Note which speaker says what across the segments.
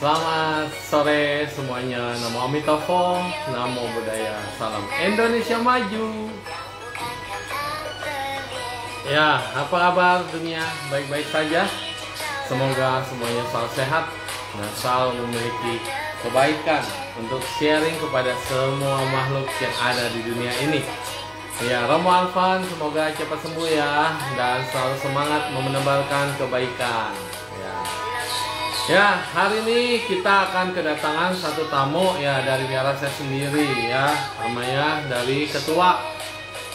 Speaker 1: Selamat sore semuanya. Namo Amitofo, Namo Buddhaya, Salam Indonesia Maju. Ya, apa kabar dunia? Baik-baik saja. Semoga semuanya selalu sehat dan selalu memiliki kebaikan untuk sharing kepada semua makhluk yang ada di dunia ini. Ya, Romo Alvan semoga cepat sembuh ya dan selalu semangat menebarkan kebaikan. Ya, hari ini kita akan kedatangan satu tamu ya dari daerah saya sendiri ya, namanya dari Ketua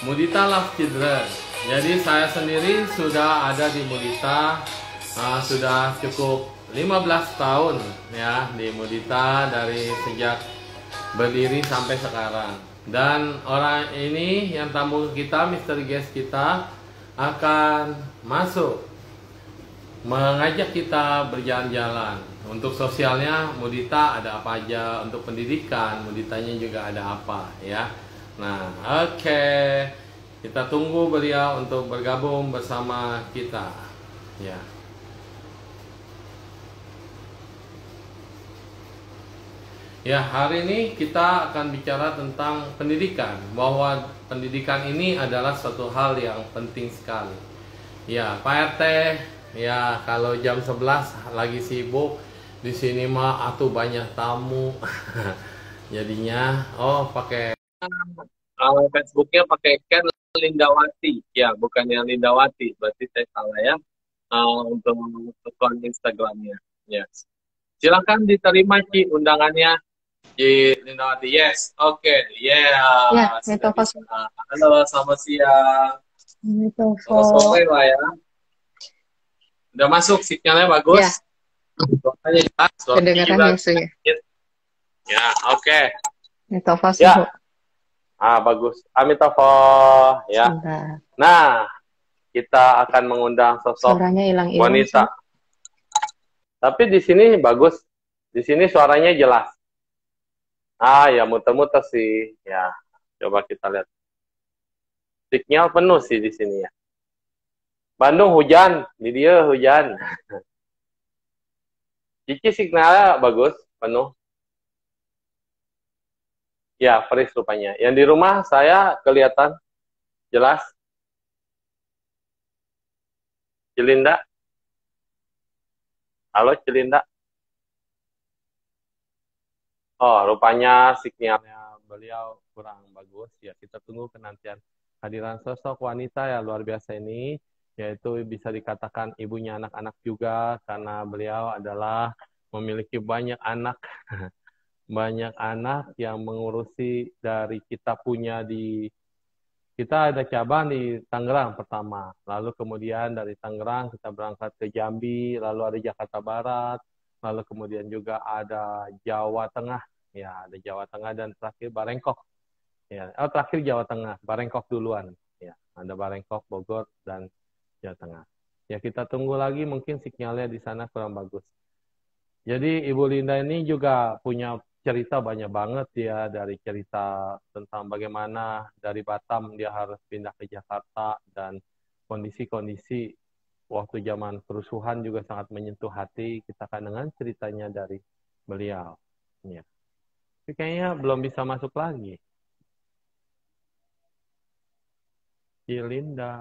Speaker 1: Mudita Love Children. Jadi saya sendiri sudah ada di Mudita, sudah cukup 15 tahun ya di Mudita dari sejak berdiri sampai sekarang. Dan orang ini yang tamu kita, misteri guest kita akan masuk mengajak kita berjalan-jalan. Untuk sosialnya Mudita ada apa aja, untuk pendidikan Muditanya juga ada apa ya. Nah, oke. Kita tunggu beliau untuk bergabung bersama kita. Ya. Ya, hari ini kita akan bicara tentang pendidikan, bahwa pendidikan ini adalah suatu hal yang penting sekali. Ya, Pak RT, ya, kalau jam 11 lagi sibuk, di sini mah atuh banyak tamu. Jadinya pakai Facebooknya pakai Ken Lindawati. Ya, bukan yang Lindawati, berarti saya salah ya. Untuk akun Instagramnya. Yes. Silakan diterima Ci undangannya Ci Lindawati. Yes. Oke. Yeah.
Speaker 2: Ya,
Speaker 1: Sudah bisa. Halo, selamat siang. Selamat sore lah ya. Udah masuk sinyalnya bagus.
Speaker 2: Ya.
Speaker 1: Suaranya jelas.
Speaker 2: Kedengaran ya.
Speaker 1: Ya, oke.
Speaker 2: Mitofo
Speaker 1: ya. Bagus. Amitofo ya.
Speaker 2: Sebentar.
Speaker 1: Nah, kita akan mengundang sosok
Speaker 2: suaranya hilang-hilang
Speaker 1: wanita. Sih. Tapi di sini bagus. Di sini suaranya jelas. Ya muter-muter sih. Ya, coba kita lihat. Sinyal penuh sih di sini ya. Bandung hujan, di dia hujan. Cici signalnya bagus, penuh. Ya, Faris rupanya. Yang di rumah saya kelihatan jelas. Cilinda. Halo Cilinda. Rupanya sinyalnya beliau kurang bagus. Ya, kita tunggu kenantian hadiran sosok wanita ya luar biasa ini. Yaitu bisa dikatakan ibunya anak-anak juga, karena beliau adalah memiliki banyak anak. Banyak anak yang mengurusi dari kita punya kita ada cabang di Tangerang pertama, lalu kemudian dari Tangerang kita berangkat ke Jambi, lalu ada Jakarta Barat, lalu kemudian juga ada Jawa Tengah, ya ada Jawa Tengah dan terakhir Barengkok, ya terakhir Jawa Tengah, Barengkok duluan, ya ada Barengkok, Bogor dan Jawa Tengah. Ya kita tunggu lagi, mungkin sinyalnya di sana kurang bagus. Jadi Ibu Linda ini juga punya cerita banyak banget ya, dari cerita tentang bagaimana dari Batam dia harus pindah ke Jakarta dan kondisi-kondisi waktu zaman kerusuhan juga sangat menyentuh hati. Kita akan dengar ceritanya dari beliau. Ya. Tapi kayaknya belum bisa masuk lagi. Linda.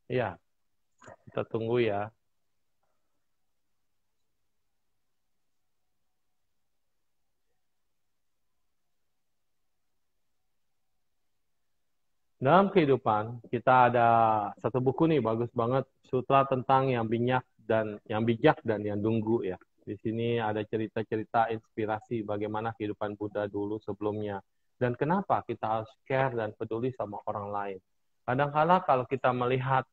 Speaker 1: Ya, kita tunggu ya. Dalam kehidupan, kita ada satu buku nih, bagus banget. Sutra tentang yang bijak dan yang tunggu ya. Di sini ada cerita-cerita inspirasi bagaimana kehidupan Buddha dulu sebelumnya. Dan kenapa kita harus care dan peduli sama orang lain. Kadang-kala kalau kita melihat,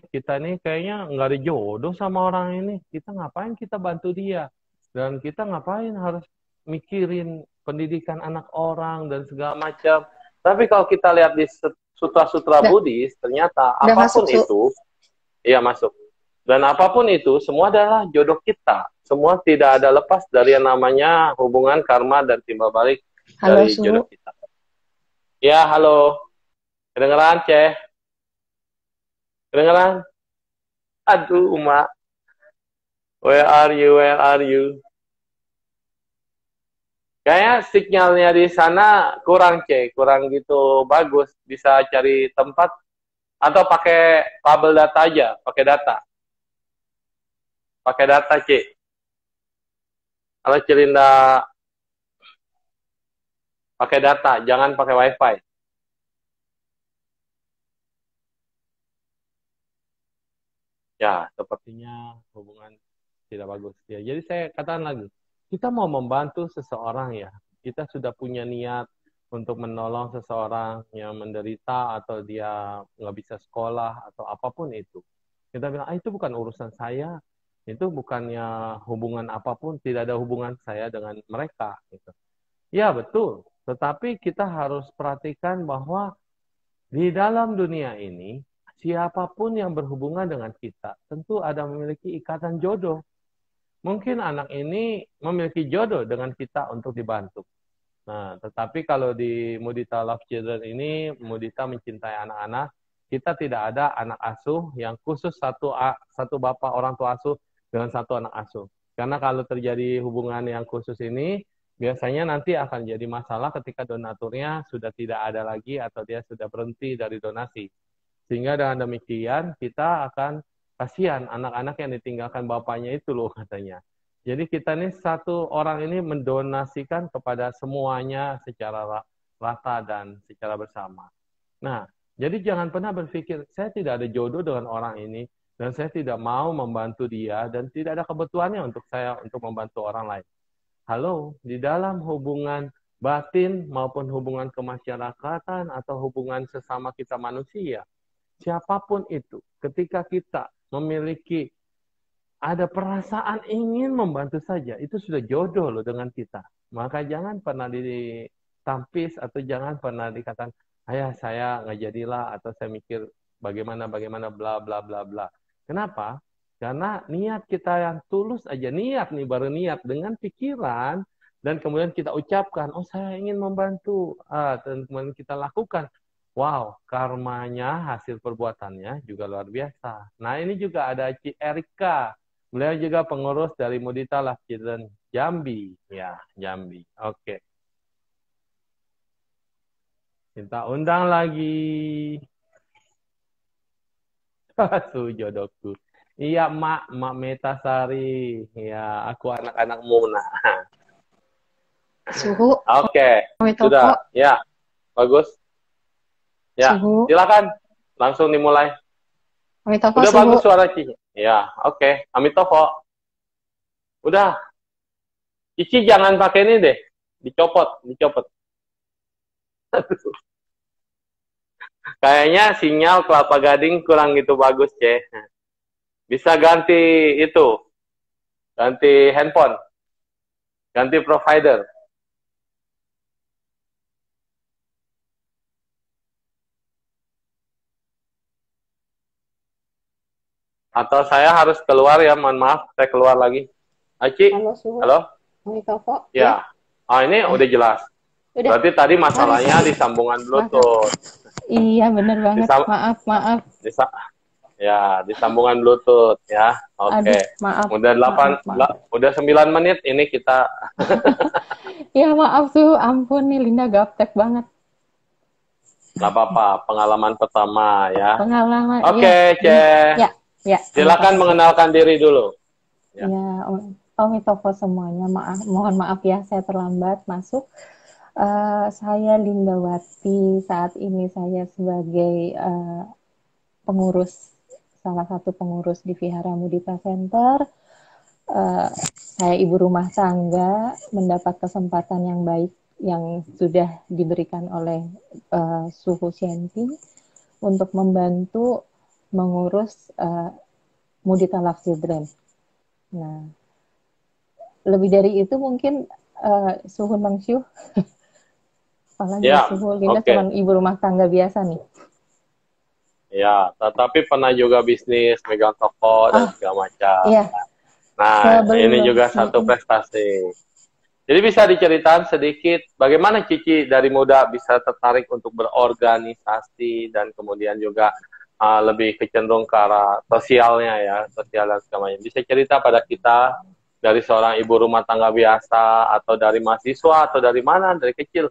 Speaker 1: kita ini kayaknya nggak ada jodoh sama orang ini. Kita ngapain kita bantu dia? Dan kita ngapain harus mikirin pendidikan anak orang dan segala macam. Tapi kalau kita lihat di sutra-sutra Buddhis, ternyata apapun itu, iya masuk. Dan apapun itu, semua adalah jodoh kita. Semua tidak ada lepas dari yang namanya hubungan karma dan timbal balik dari jodoh kita. Ya, halo. Kedengeran, Ceh? Kedengeran? Aduh, Uma. Where are you? Where are you? Kayaknya sinyalnya di sana kurang, kurang gitu bagus. Bisa cari tempat atau pakai kabel data aja, pakai data. Pakai data, C. Kalau Cilinda pakai data, jangan pakai WiFi. Ya, sepertinya hubungan tidak bagus. Ya, jadi saya katakan lagi, kita mau membantu seseorang ya. Kita sudah punya niat untuk menolong seseorang yang menderita atau dia nggak bisa sekolah atau apapun itu. Kita bilang, itu bukan urusan saya. Itu bukannya hubungan apapun, tidak ada hubungan saya dengan mereka. Gitu. Ya, betul. Tetapi kita harus perhatikan bahwa di dalam dunia ini, siapapun yang berhubungan dengan kita, tentu ada memiliki ikatan jodoh. Mungkin anak ini memiliki jodoh dengan kita untuk dibantu. Nah, tetapi kalau di Mudita Love Children ini, Mudita mencintai anak-anak, kita tidak ada anak asuh yang khusus satu bapak orang tua asuh dengan satu anak asuh. Karena kalau terjadi hubungan yang khusus ini, biasanya nanti akan jadi masalah ketika donaturnya sudah tidak ada lagi atau dia sudah berhenti dari donasi. Sehingga dengan demikian kita akan kasihan anak-anak yang ditinggalkan bapaknya itu loh katanya. Jadi kita ini satu orang ini mendonasikan kepada semuanya secara rata dan secara bersama. Nah, jadi jangan pernah berpikir saya tidak ada jodoh dengan orang ini dan saya tidak mau membantu dia dan tidak ada kebutuhannya untuk saya untuk membantu orang lain. Halo, di dalam hubungan batin maupun hubungan kemasyarakatan atau hubungan sesama kita manusia, siapapun itu, ketika kita memiliki ada perasaan ingin membantu saja, itu sudah jodoh loh dengan kita. Maka jangan pernah ditampis atau jangan pernah dikatakan, ayah saya nggak jadilah atau saya mikir bagaimana bla bla bla bla. Kenapa? Karena niat kita yang tulus aja, niat nih baru niat dengan pikiran dan kemudian kita ucapkan, oh saya ingin membantu, dan kemudian kita lakukan. Wow, karmanya, hasil perbuatannya juga luar biasa. Nah ini juga ada Ci Erika, beliau juga pengurus dari Mudita Love Children Jambi, ya Jambi. Oke, minta undang lagi. Jodohku. Iya, Mak Metasari. Ya, aku anak-anak Muna.
Speaker 2: Suhu.
Speaker 1: Oke, sudah. Ya, bagus. Ya,
Speaker 2: Suhu.
Speaker 1: silakan. Langsung dimulai.
Speaker 2: Amitofo,
Speaker 1: udah
Speaker 2: suhu.
Speaker 1: Bagus suara Cici. Ya, oke. Amitofo. Udah. Cici jangan pakai ini deh. Dicopot. Kayaknya sinyal Kelapa Gading kurang gitu bagus, C. Bisa ganti itu. Ganti handphone. Ganti provider. Atau saya harus keluar ya, mohon maaf. Saya keluar lagi. Aci?
Speaker 2: Halo, suhu.
Speaker 1: Halo?
Speaker 2: Amitofo.
Speaker 1: Ya. Ini udah jelas.
Speaker 2: Udah.
Speaker 1: Berarti tadi masalahnya di sambungan Bluetooth.
Speaker 2: Iya, bener banget. Maaf.
Speaker 1: Ya, di sambungan Bluetooth ya. Oke.
Speaker 2: Maaf.
Speaker 1: Udah 9 menit ini kita.
Speaker 2: Ya, maaf suhu. Ampun nih, Linda gaptek banget.
Speaker 1: Gak apa-apa, pengalaman pertama ya.
Speaker 2: Pengalaman.
Speaker 1: Oke, Ce.
Speaker 2: Ya.
Speaker 1: Silakan mengenalkan diri dulu.
Speaker 2: Ya, Amitofo semuanya. Mohon maaf ya, saya terlambat masuk. Saya Lindawati, saat ini saya sebagai salah satu pengurus di Vihara Mudita Center. Saya ibu rumah tangga, mendapat kesempatan yang baik yang sudah diberikan oleh Suhu Shenting untuk membantu mengurus Mudita Love Children. Nah, lebih dari itu mungkin Suhu Mengsyuh. Apalagi Suhu Linda cuma ibu rumah tangga biasa nih.
Speaker 1: Ya, tetapi pernah juga bisnis, megang toko dan segala macam.
Speaker 2: Iya.
Speaker 1: Nah, ini juga satu prestasi. Jadi bisa diceritakan sedikit bagaimana Cici dari muda bisa tertarik untuk berorganisasi dan kemudian juga lebih kecenderung ke arah sosialnya ya, sosial dan segalanya. Bisa cerita pada kita dari seorang ibu rumah tangga biasa, atau dari mahasiswa, atau dari mana, dari kecil.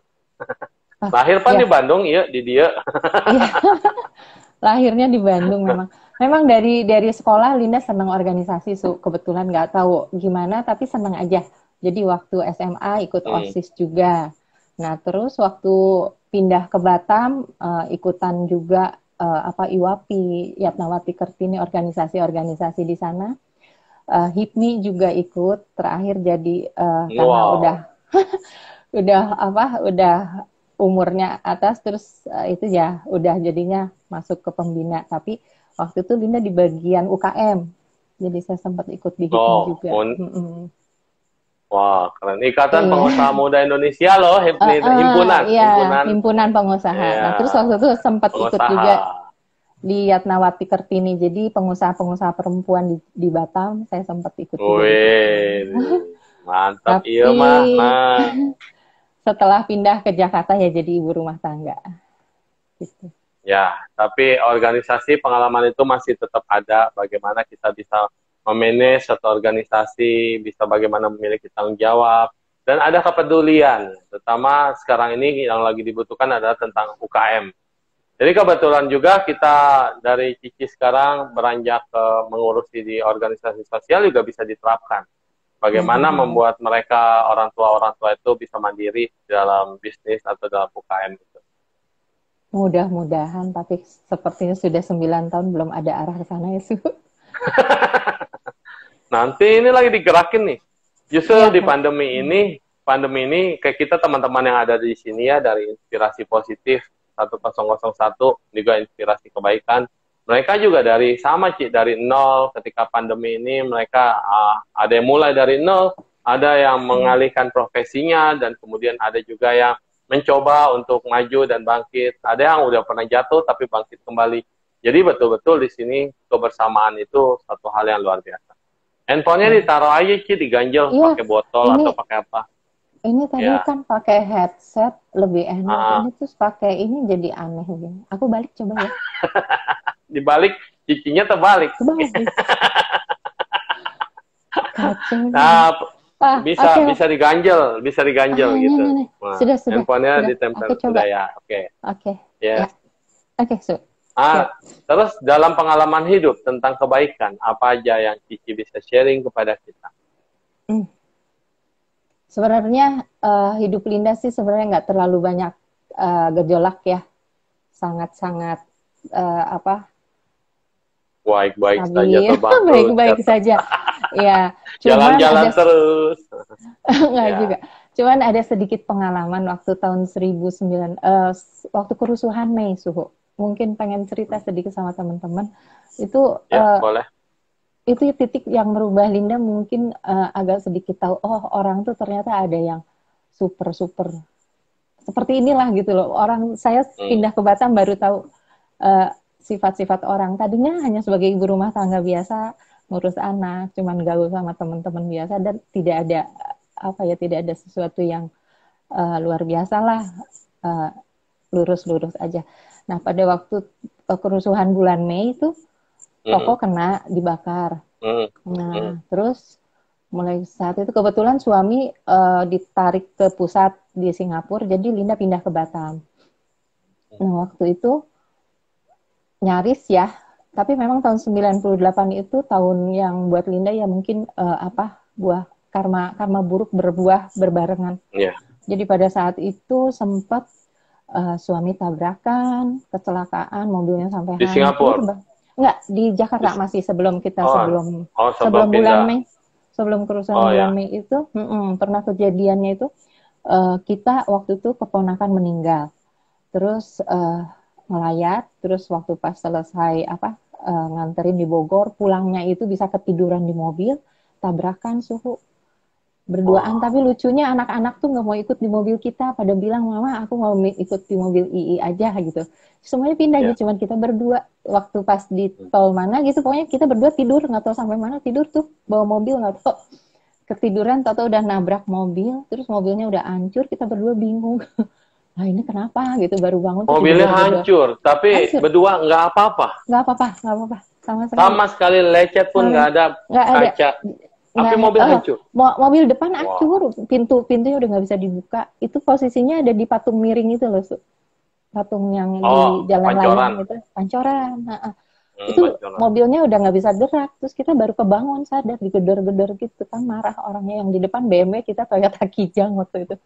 Speaker 1: Lahir kan
Speaker 2: ya.
Speaker 1: di Bandung, iya, di dia.
Speaker 2: Iya. Lahirnya di Bandung memang. Memang dari sekolah Linda senang organisasi, kebetulan nggak tahu gimana tapi senang aja. Jadi waktu SMA ikut OSIS juga. Nah terus waktu pindah ke Batam ikutan juga IWAPI, Yatnawati Kartini, organisasi-organisasi di sana. HIPMI juga ikut. Terakhir jadi karena udah umurnya atas, terus itu ya udah jadinya masuk ke pembina. Tapi waktu itu Linda di bagian UKM, jadi saya sempat ikut di HIPMI juga.
Speaker 1: Wah, keren. Ikatan Pengusaha Muda Indonesia loh, himpunan.
Speaker 2: Iya, himpunan pengusaha. Iya. Nah, terus waktu itu sempat ikut juga di Yatnawati Kartini, jadi pengusaha-pengusaha perempuan di Batam, saya sempat ikut juga.
Speaker 1: Mantap. Iya mah.
Speaker 2: Setelah pindah ke Jakarta ya jadi ibu rumah tangga. Gitu.
Speaker 1: Ya, tapi organisasi pengalaman itu masih tetap ada. Bagaimana kita bisa memanage satu organisasi, bisa bagaimana memiliki tanggung jawab, dan ada kepedulian. Terutama sekarang ini yang lagi dibutuhkan adalah tentang UKM. Jadi kebetulan juga kita dari Cici sekarang beranjak ke mengurusi di organisasi sosial juga bisa diterapkan. Bagaimana membuat mereka, orang tua itu bisa mandiri dalam bisnis atau dalam UKM itu.
Speaker 2: Mudah-mudahan, tapi sepertinya sudah 9 tahun belum ada arah ke sana ya, Su.
Speaker 1: Nanti ini lagi digerakin nih. Justru di pandemi ini kayak kita teman-teman yang ada di sini ya, dari Inspirasi Positif 1001 juga Inspirasi Kebaikan. Mereka juga dari nol ketika pandemi ini. Mereka ada yang mulai dari nol, ada yang mengalihkan profesinya, dan kemudian ada juga yang mencoba untuk maju dan bangkit. Ada yang udah pernah jatuh tapi bangkit kembali. Jadi betul-betul di sini kebersamaan itu satu hal yang luar biasa. Handphonenya ditaruh aja, diganjel pakai botol atau pakai apa.
Speaker 2: Ini tadi kan pakai headset lebih enak. Ini terus pakai ini jadi aneh gini. Aku balik coba ya.
Speaker 1: Dibalik, cicinya terbalik.
Speaker 2: Kacau.
Speaker 1: Nah, bisa diganjel gitu.
Speaker 2: Ini. Sudah.
Speaker 1: Handphonenya ditempel sudah ya. Oke.
Speaker 2: Ya. Oke,
Speaker 1: terus dalam pengalaman hidup tentang kebaikan, apa aja yang Cici bisa sharing kepada kita?
Speaker 2: Sebenarnya hidup Linda sih sebenarnya nggak terlalu banyak gejolak ya, sangat-sangat
Speaker 1: baik-baik saja,
Speaker 2: baik-baik saja, ya.
Speaker 1: Jalan-jalan terus.
Speaker 2: Nggak juga. Cuman ada sedikit pengalaman waktu tahun 1900 waktu kerusuhan Mei, Suhu. Mungkin pengen cerita sedikit sama teman-teman. Itu
Speaker 1: boleh.
Speaker 2: Itu titik yang merubah Linda mungkin agak sedikit tahu, orang tuh ternyata ada yang super seperti inilah gitu loh. Orang saya pindah ke Batam baru tahu sifat-sifat orang. Tadinya hanya sebagai ibu rumah tangga biasa, ngurus anak, cuman gaul sama teman-teman biasa, dan tidak ada sesuatu yang luar biasa lah, lurus-lurus aja. Nah, pada waktu kerusuhan bulan Mei itu toko kena dibakar. Nah, terus mulai saat itu kebetulan suami ditarik ke pusat di Singapura, jadi Linda pindah ke Batam. Nah, waktu itu nyaris ya, tapi memang tahun 98 itu tahun yang buat Linda ya mungkin buah karma buruk berbuah berbarengan. Jadi pada saat itu sempat suami tabrakan, kecelakaan, mobilnya sampai
Speaker 1: di Singapura.
Speaker 2: Enggak, di Jakarta masih sebelum bulan Mei, sebelum kerusuhan bulan Mei itu pernah kejadiannya itu kita waktu itu keponakan meninggal, terus ngelayat, terus waktu pas selesai nganterin di Bogor, pulangnya itu bisa ketiduran di mobil, tabrakan Suhu. Berduaan, tapi lucunya anak-anak tuh nggak mau ikut di mobil kita, pada bilang, mama aku mau ikut di mobil II aja gitu. Semuanya pindah gitu, cuman kita berdua. Waktu pas di tol mana gitu, pokoknya kita berdua tidur, nggak tahu sampai mana tidur tuh, bawa mobil nggak tahu. Ketiduran, tahu udah nabrak mobil, terus mobilnya udah hancur, kita berdua bingung. Nah ini kenapa gitu, baru bangun tuh
Speaker 1: Mobilnya
Speaker 2: jedor-jedor.
Speaker 1: hancur, tapi
Speaker 2: Hancur,
Speaker 1: berdua nggak apa-apa.
Speaker 2: nggak apa-apa, nggak apa-apa, sama sekali.
Speaker 1: Sama sekali lecet pun
Speaker 2: Sama,
Speaker 1: nggak ada
Speaker 2: nggak ada,
Speaker 1: kaca. Tapi
Speaker 2: nggak,
Speaker 1: mobil hancur.
Speaker 2: mobil depan
Speaker 1: Wow.
Speaker 2: hancur, pintunya udah nggak bisa dibuka. Itu posisinya ada di patung miring itu loh, patung yang
Speaker 1: Oh,
Speaker 2: di jalan layang
Speaker 1: pancoran.
Speaker 2: itu, pancoran. Nah, itu
Speaker 1: Pancoran.
Speaker 2: mobilnya udah nggak bisa gerak, terus kita baru kebangun sadar, digedor-gedor gitu kan, marah orangnya yang di depan BMW, kita Toyota Kijang waktu itu.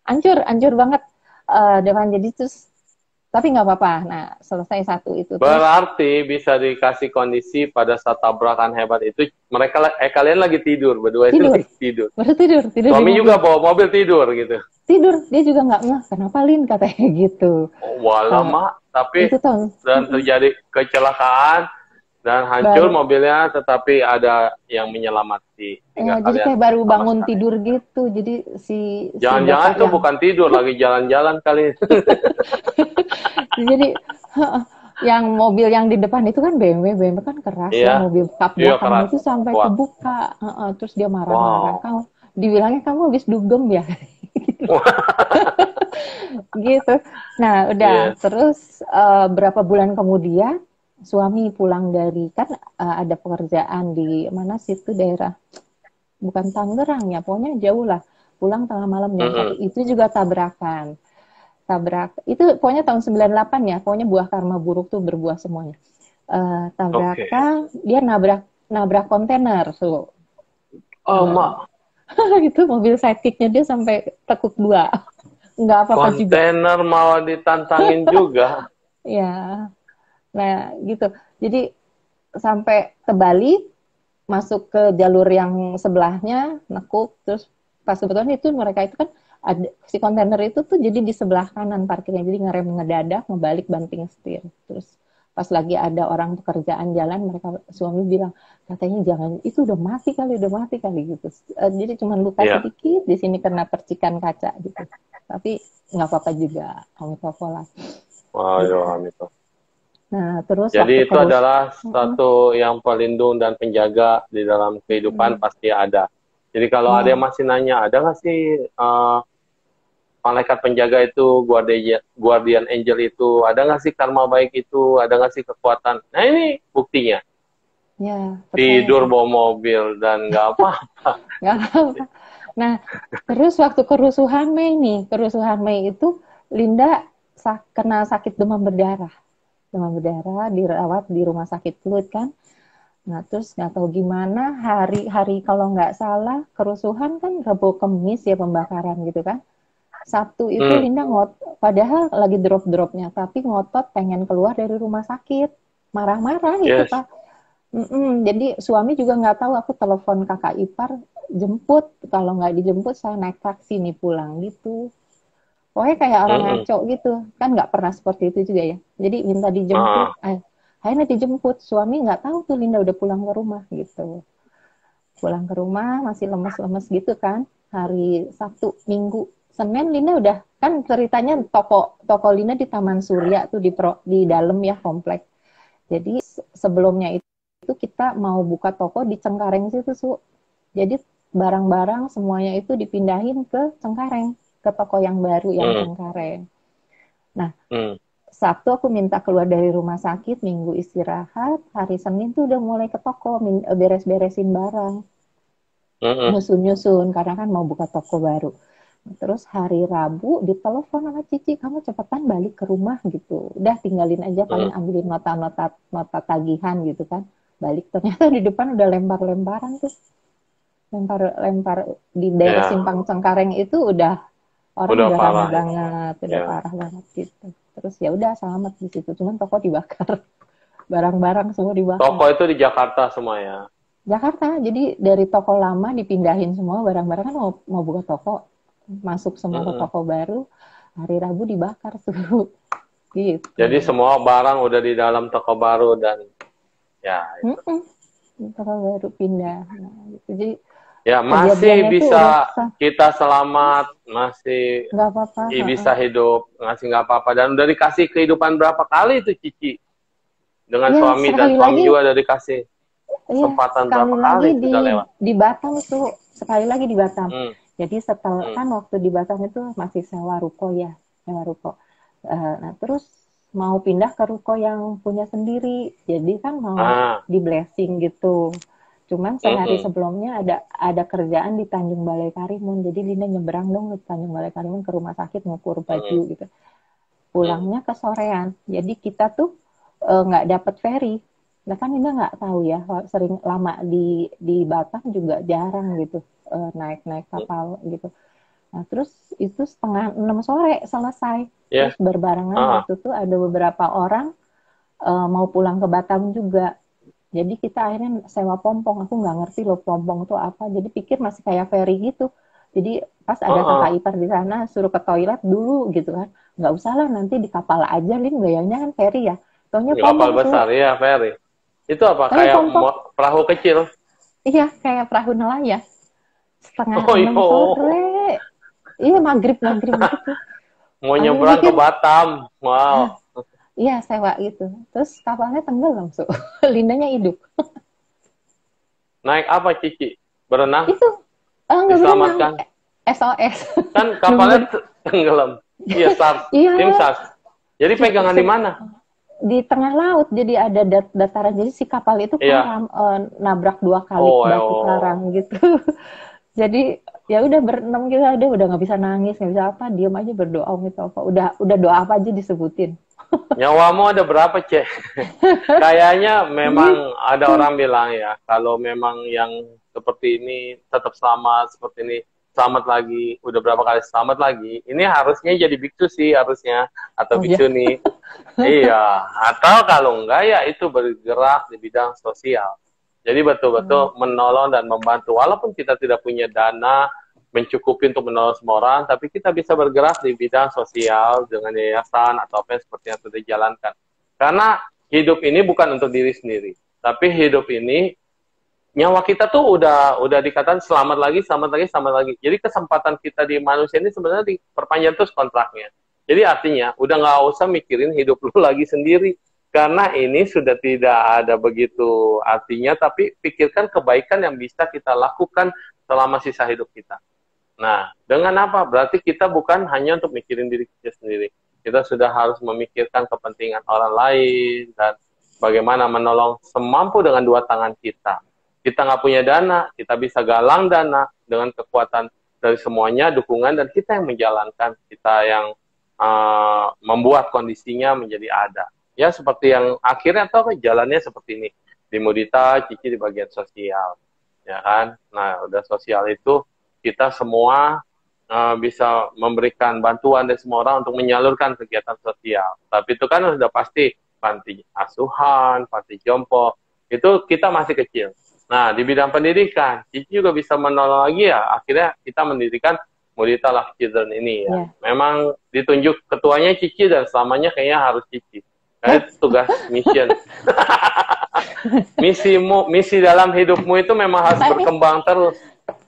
Speaker 2: Hancur banget, depan. Jadi terus tapi nggak apa-apa. Nah selesai satu itu, terus
Speaker 1: Berarti bisa dikasih kondisi pada saat tabrakan hebat itu kalian lagi tidur, berdua itu
Speaker 2: tidur,
Speaker 1: lagi tidur.
Speaker 2: baru tidur di
Speaker 1: Suami
Speaker 2: mobil.
Speaker 1: juga bawa mobil tidur gitu.
Speaker 2: Tidur, dia juga nggak ngeh kenapa Lin, katanya gitu.
Speaker 1: Wah, lama, tapi
Speaker 2: Itu tahun
Speaker 1: dan terjadi kecelakaan dan hancur
Speaker 2: baru,
Speaker 1: mobilnya, tetapi ada yang menyelamatkan.
Speaker 2: jadi kayak baru bangun tidur gitu. Jadi si
Speaker 1: Jangan-jangan
Speaker 2: bapak
Speaker 1: tuh
Speaker 2: yang
Speaker 1: bukan tidur, lagi jalan-jalan kali.
Speaker 2: jadi yang mobil yang di depan itu kan BMW kan keras ya,
Speaker 1: Iya,
Speaker 2: mobil kap
Speaker 1: iya
Speaker 2: belakang
Speaker 1: keras.
Speaker 2: itu sampai
Speaker 1: Wah,
Speaker 2: kebuka. Terus dia marah-marah,
Speaker 1: wow.
Speaker 2: kamu dibilangnya kamu habis dugem ya. Gitu. Nah, udah.
Speaker 1: Yes.
Speaker 2: Terus berapa bulan kemudian suami pulang dari, kan ada pekerjaan di mana situ daerah, bukan Tangerang ya, pokoknya jauh lah. Pulang tengah malam jam 1. Itu juga tabrakan. Itu pokoknya tahun 98 ya, pokoknya buah karma buruk tuh berbuah semuanya. Tabrakan, dia nabrak kontainer tuh.
Speaker 1: Oh, Mak.
Speaker 2: Itu mobil sidekicknya dia sampai tekuk 2. Nggak apa-apa juga.
Speaker 1: Kontainer mau ditantangin juga.
Speaker 2: Ya, nah gitu. Jadi sampai terbalik, masuk ke jalur yang sebelahnya, nekuk, terus pas sebetulnya itu mereka itu kan ada si kontainer itu tuh jadi di sebelah kanan parkirnya, jadi ngerem ngedadak, ngebalik banting setir. Terus pas lagi ada orang pekerjaan jalan, mereka suami bilang katanya jangan, itu udah mati kali gitu. Jadi cuma luka sedikit di sini kena percikan kaca gitu. Tapi nggak apa-apa juga, amitofol lah.
Speaker 1: Waduh,
Speaker 2: Nah, terus
Speaker 1: jadi itu adalah satu yang pelindung dan penjaga di dalam kehidupan pasti ada. Jadi kalau ada yang masih nanya, ada nggak sih malaikat penjaga itu, guardian angel itu, ada nggak sih karma baik itu, ada nggak sih kekuatan? Nah ini buktinya.
Speaker 2: Ya,
Speaker 1: tidur bawa mobil dan nggak apa-apa.
Speaker 2: Nggak apa-apa. Nah, terus waktu kerusuhan Mei itu Linda kena sakit demam berdarah, dirawat di rumah sakit Fluid kan. Nah, terus nggak tahu gimana hari kalau nggak salah kerusuhan kan Rabu Kamis ya pembakaran gitu kan. Sabtu itu Linda padahal lagi drop-dropnya, tapi ngotot pengen keluar dari rumah sakit, marah-marah gitu Pak. Jadi suami juga nggak tahu, aku telepon kakak ipar jemput, kalau nggak dijemput saya naik taksi nih pulang gitu. Pokoknya kayak orang ngaco gitu, kan nggak pernah seperti itu juga ya. Jadi minta dijemput, akhirnya dijemput, suami nggak tahu tuh Linda udah pulang ke rumah gitu. Pulang ke rumah masih lemes-lemes gitu kan, hari Sabtu, Minggu, Senin Linda udah, kan ceritanya toko Linda di Taman Surya tuh di dalam ya komplek. Jadi sebelumnya itu kita mau buka toko di Cengkareng situ, Jadi barang-barang semuanya itu dipindahin ke Cengkareng, ke toko yang baru yang Cengkareng. Nah, Sabtu aku minta keluar dari rumah sakit, Minggu istirahat, hari Senin tuh udah mulai ke toko, beres-beresin barang. Nyusun-nyusun, karena kan mau buka toko baru. Terus hari Rabu ditelepon sama Cici, kamu cepetan balik ke rumah gitu. Udah tinggalin aja, paling ambilin nota tagihan gitu kan. Balik, ternyata di depan udah lempar-lemparan tuh. Lempar di daerah Simpang Cengkareng itu udah orang udah ramai banget, udah parah banget gitu. Terus ya udah selamat di situ, cuman toko dibakar. Barang-barang semua dibakar.
Speaker 1: Toko itu di Jakarta semua ya?
Speaker 2: Jakarta, jadi dari toko lama dipindahin semua barang-barang, kan mau buka toko, masuk semua ke toko baru, hari Rabu dibakar tuh. Gitu.
Speaker 1: Jadi semua barang udah di dalam toko baru dan ya
Speaker 2: toko baru pindah. Nah, gitu. Jadi
Speaker 1: ya masih bisa kita selamat, masih
Speaker 2: nggak apa-apa,
Speaker 1: bisa hidup, masih nggak apa-apa. Dan udah dikasih kehidupan berapa kali itu Cici dengan suami, dan suami juga udah dikasih kesempatan berapa kali
Speaker 2: di Batam tuh, sekali lagi di Batam. Jadi setelah kan waktu di Batam itu masih sewa ruko ya, sewa ruko. Nah terus mau pindah ke ruko yang punya sendiri, jadi kan mau di blessing gitu. Cuman sehari sebelumnya ada kerjaan di Tanjung Balai Karimun, jadi Linda nyebrang dong ke Tanjung Balai Karimun ke rumah sakit ngukur baju gitu. Pulangnya ke sorean, jadi kita tuh nggak dapet ferry. Nah kan Linda nggak tahu ya, sering lama di Batam juga jarang gitu naik kapal gitu. Nah terus itu 5:30 sore selesai. Terus berbarengan waktu itu ada beberapa orang mau pulang ke Batam juga. Jadi kita akhirnya sewa pompong. Aku nggak ngerti loh pompong itu apa. Jadi pikir masih kayak ferry gitu. Jadi pas ada kakak ipar di sana suruh ke toilet dulu gitu kan. Nggak usah lah nanti di kapal aja, Lin, gayanya kan ferry ya. Taunya
Speaker 1: kapal besar ya ferry. Itu apa? Kayak perahu kecil?
Speaker 2: Iya, kayak perahu nelayan. 5:30 sore. Iya, maghrib gitu.
Speaker 1: Mau nyebrang ke Batam. Wow.
Speaker 2: Iya, sewa gitu. Terus kapalnya tenggelam, so. Lindanya hidup.
Speaker 1: Naik apa, Cici? Berenang?
Speaker 2: Itu.
Speaker 1: Diselamatkan?
Speaker 2: SOS.
Speaker 1: Kan kapalnya tenggelam. Iya, SARS. Tim SARS. Jadi pegangan di mana?
Speaker 2: Di tengah laut, jadi ada dataran. Jadi si kapal itu karam, nabrak 2 kali batu karang gitu. Jadi ya udah berenam kita udah nggak bisa nangis, nggak bisa apa, diam aja berdoa gitu apa. Udah doa apa aja disebutin.
Speaker 1: Nyawamu ada berapa, Cek? Kayaknya memang ada orang bilang ya, kalau memang yang seperti ini tetap selamat, seperti ini selamat lagi, udah berapa kali selamat lagi, ini harusnya jadi biksu sih harusnya, atau biksuni. Iya, atau kalau enggak ya itu bergerak di bidang sosial. Jadi betul-betul menolong dan membantu, walaupun kita tidak punya dana mencukupi untuk menolong semua orang, tapi kita bisa bergerak di bidang sosial dengan yayasan atau apa yang seperti yang sudah dijalankan. Karena hidup ini bukan untuk diri sendiri, tapi hidup ini nyawa kita tuh udah dikatakan selamat lagi. Jadi kesempatan kita di manusia ini sebenarnya diperpanjang terus kontraknya. Jadi artinya udah nggak usah mikirin hidup lu lagi sendiri. Karena ini sudah tidak ada begitu artinya, tapi pikirkan kebaikan yang bisa kita lakukan selama sisa hidup kita. Nah, dengan apa? Berarti kita bukan hanya untuk mikirin diri kita sendiri. Kita sudah harus memikirkan kepentingan orang lain dan bagaimana menolong semampu dengan 2 tangan kita. Kita nggak punya dana, kita bisa galang dana dengan kekuatan dari semuanya, dukungan, dan kita yang menjalankan, kita yang membuat kondisinya menjadi ada. Ya, seperti yang akhirnya atau jalannya seperti ini. Di Mudita, Cici di bagian sosial. Ya kan? Nah, udah sosial itu kita semua bisa memberikan bantuan dari semua orang untuk menyalurkan kegiatan sosial. Tapi itu kan sudah pasti panti asuhan, panti jompo, itu kita masih kecil. Nah, di bidang pendidikan, Cici juga bisa menolong lagi ya. Akhirnya kita mendirikan Mudita Love Children ini ya. Memang ditunjuk ketuanya Cici dan selamanya kayaknya harus Cici. Kayak tugas mission. Misi dalam hidupmu itu memang harus berkembang terus.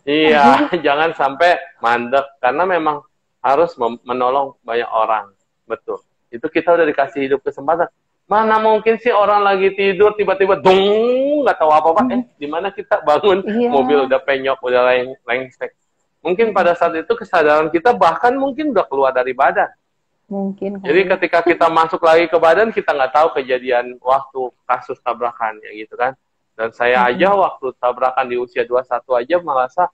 Speaker 1: Iya, jangan sampai mandek karena memang harus menolong banyak orang. Betul. Itu kita udah dikasih hidup kesempatan. Mana mungkin sih orang lagi tidur tiba-tiba dung, nggak tahu apa-apa, di mana kita bangun, mobil udah penyok, udah lengsek. Mungkin pada saat itu kesadaran kita bahkan mungkin udah keluar dari badan.
Speaker 2: Mungkin.
Speaker 1: Jadi ketika kita masuk lagi ke badan, kita nggak tahu kejadian waktu kasus tabrakan ya gitu kan. Dan saya aja waktu tabrakan di usia 21 aja merasa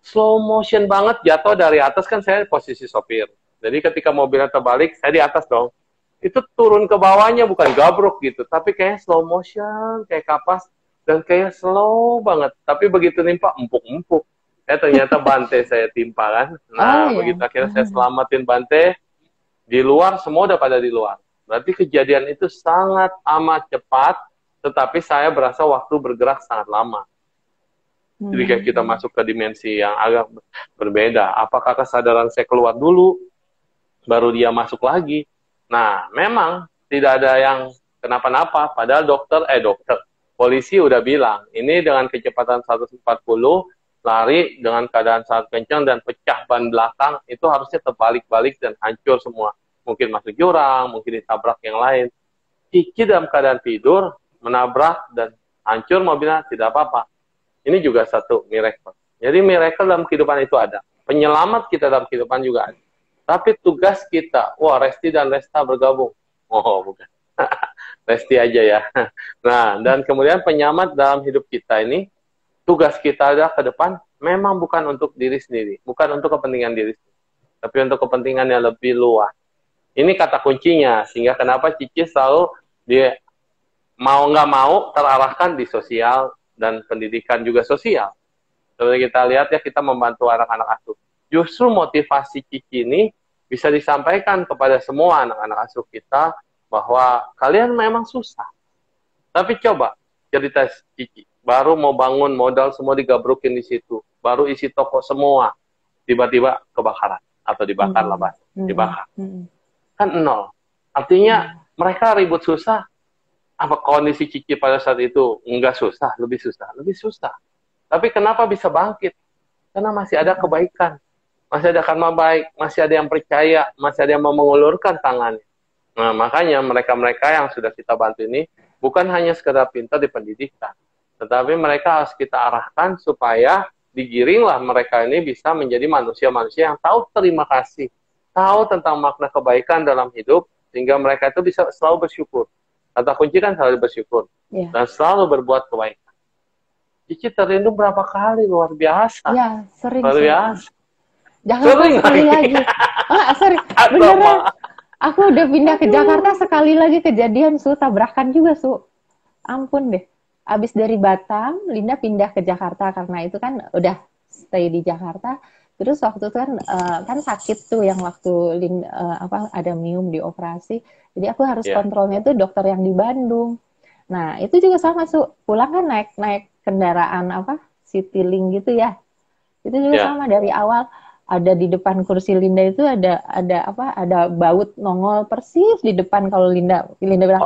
Speaker 1: slow motion banget, jatuh dari atas, kan saya posisi sopir. Jadi ketika mobilnya terbalik, saya di atas dong. Itu turun ke bawahnya bukan gabruk gitu, tapi kayak slow motion, kayak kapas, dan kayak slow banget. Tapi begitu nimpa, empuk-empuk. Ternyata Bante saya timpa kan. Nah, begitu akhirnya saya selamatin Bante. Di luar, semua udah pada di luar. Berarti kejadian itu sangat amat cepat, tetapi saya berasa waktu bergerak sangat lama. Jadi kayak kita masuk ke dimensi yang agak berbeda. Apakah kesadaran saya keluar dulu, baru dia masuk lagi? Nah, memang tidak ada yang kenapa-napa. Padahal polisi udah bilang, ini dengan kecepatan 140, lari dengan keadaan sangat kencang dan pecah ban belakang, itu harusnya terbalik-balik dan hancur semua. Mungkin masuk jurang, mungkin ditabrak yang lain. Cici dalam keadaan tidur, menabrak dan hancur mobilnya, tidak apa-apa. Ini juga satu miracle. Jadi miracle dalam kehidupan itu ada. Penyelamat kita dalam kehidupan juga ada. Tapi tugas kita, wah Resti dan Resta bergabung. Oh, bukan. Resti aja ya. Nah, dan kemudian penyelamat dalam hidup kita ini, tugas kita adalah ke depan, memang bukan untuk diri sendiri. Bukan untuk kepentingan diri sendiri. Tapi untuk kepentingan yang lebih luas. Ini kata kuncinya. Sehingga kenapa Cici selalu dia mau nggak mau terarahkan di sosial dan pendidikan juga sosial. Seperti kita lihat ya, kita membantu anak-anak asuh. Justru motivasi Cici ini bisa disampaikan kepada semua anak-anak asuh kita bahwa kalian memang susah. Tapi coba cerita Cici, baru mau bangun modal semua digabrukin di situ, baru isi toko semua, tiba-tiba kebakaran atau dibakar lah Mas, dibakar. Kan nol. Artinya mereka ribut susah. Apa kondisi Cici pada saat itu enggak susah, lebih susah, lebih susah. Tapi kenapa bisa bangkit? Karena masih ada kebaikan. Masih ada karma baik, masih ada yang percaya, masih ada yang mau mengulurkan tangannya. Nah, makanya mereka-mereka yang sudah kita bantu ini bukan hanya sekedar pintar di pendidikan, tetapi mereka harus kita arahkan supaya digiringlah mereka ini bisa menjadi manusia-manusia yang tahu terima kasih, tahu tentang makna kebaikan dalam hidup, sehingga mereka itu bisa selalu bersyukur. Kata kunci kan selalu bersyukur, dan selalu berbuat kebaikan. Cici terlindung berapa kali, luar biasa.
Speaker 2: Ya, sering.
Speaker 1: Luar biasa.
Speaker 2: Jakarta
Speaker 1: sering
Speaker 2: sekali lagi. Sering. Beneran. Aku udah pindah ke Jakarta sekali lagi kejadian, Su. Tabrakan juga, Su. Ampun deh. Abis dari Batam, Linda pindah ke Jakarta karena itu kan udah stay di Jakarta. Terus waktu itu kan sakit tuh yang waktu ada miom di operasi. Jadi aku harus kontrolnya tuh dokter yang di Bandung. Nah, itu juga sama, Su. Pulang kan naik kendaraan Citylink gitu ya. Itu juga sama dari awal. Ada di depan kursi Linda itu ada baut nongol persis di depan. Kalau Linda bilang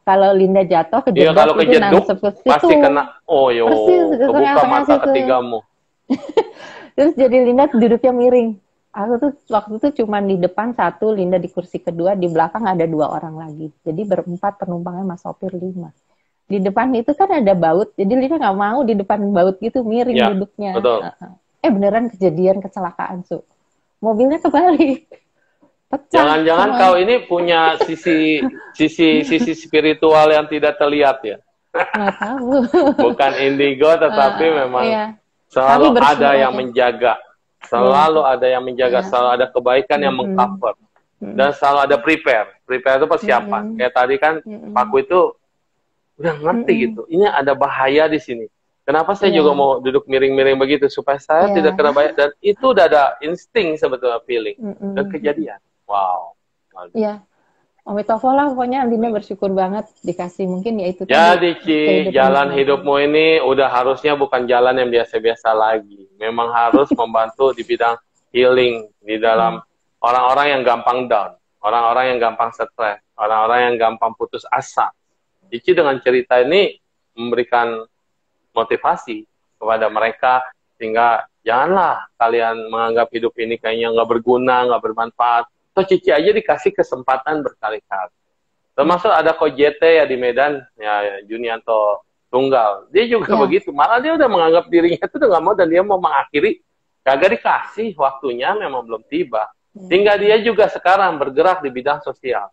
Speaker 2: kalau Linda jatuh kejedot itu nansep ke situ
Speaker 1: pasti kena
Speaker 2: persis
Speaker 1: kebuka mata ketigamu.
Speaker 2: Terus jadi Linda duduknya miring. Aku tuh waktu itu cuma di depan satu, Linda di kursi kedua, di belakang ada 2 orang lagi. Jadi berempat penumpangnya, mas sopir 5. Di depan itu kan ada baut, jadi Linda nggak mau di depan baut gitu, miring duduknya.
Speaker 1: Betul.
Speaker 2: Beneran kejadian kecelakaan, Su. Mobilnya kebalik.
Speaker 1: Jangan-jangan kau ini punya sisi spiritual yang tidak terlihat ya?
Speaker 2: Nggak tahu.
Speaker 1: Bukan indigo, tetapi memang selalu ada yang menjaga. Selalu ada yang menjaga, selalu ada kebaikan yang mengcover. Dan selalu ada prepare. Prepare itu persiapan. Kayak tadi kan Paku itu udah ngerti gitu. Ini ada bahaya di sini. Kenapa saya juga mau duduk miring-miring begitu supaya saya tidak kena bahaya, dan itu udah ada insting sebetulnya, feeling dan kejadian. Wow.
Speaker 2: Iya. Omitovo lah pokoknya. Linda bersyukur banget dikasih mungkin ya itu.
Speaker 1: Jadi Ci, jalan hidupmu ini udah harusnya bukan jalan yang biasa-biasa lagi. Memang harus membantu di bidang healing di dalam orang-orang yang gampang down, orang-orang yang gampang stres, orang-orang yang gampang putus asa. Cici dengan cerita ini memberikan motivasi kepada mereka, sehingga janganlah kalian menganggap hidup ini kayaknya nggak berguna, nggak bermanfaat. So, Cici aja dikasih kesempatan berkali-kali. Termasuk ada Ko JT ya di Medan, ya Junianto Tunggal. Dia juga begitu, malah dia udah menganggap dirinya itu udah nggak mau, dan dia mau mengakhiri, kagak dikasih, waktunya memang belum tiba. Sehingga dia juga sekarang bergerak di bidang sosial.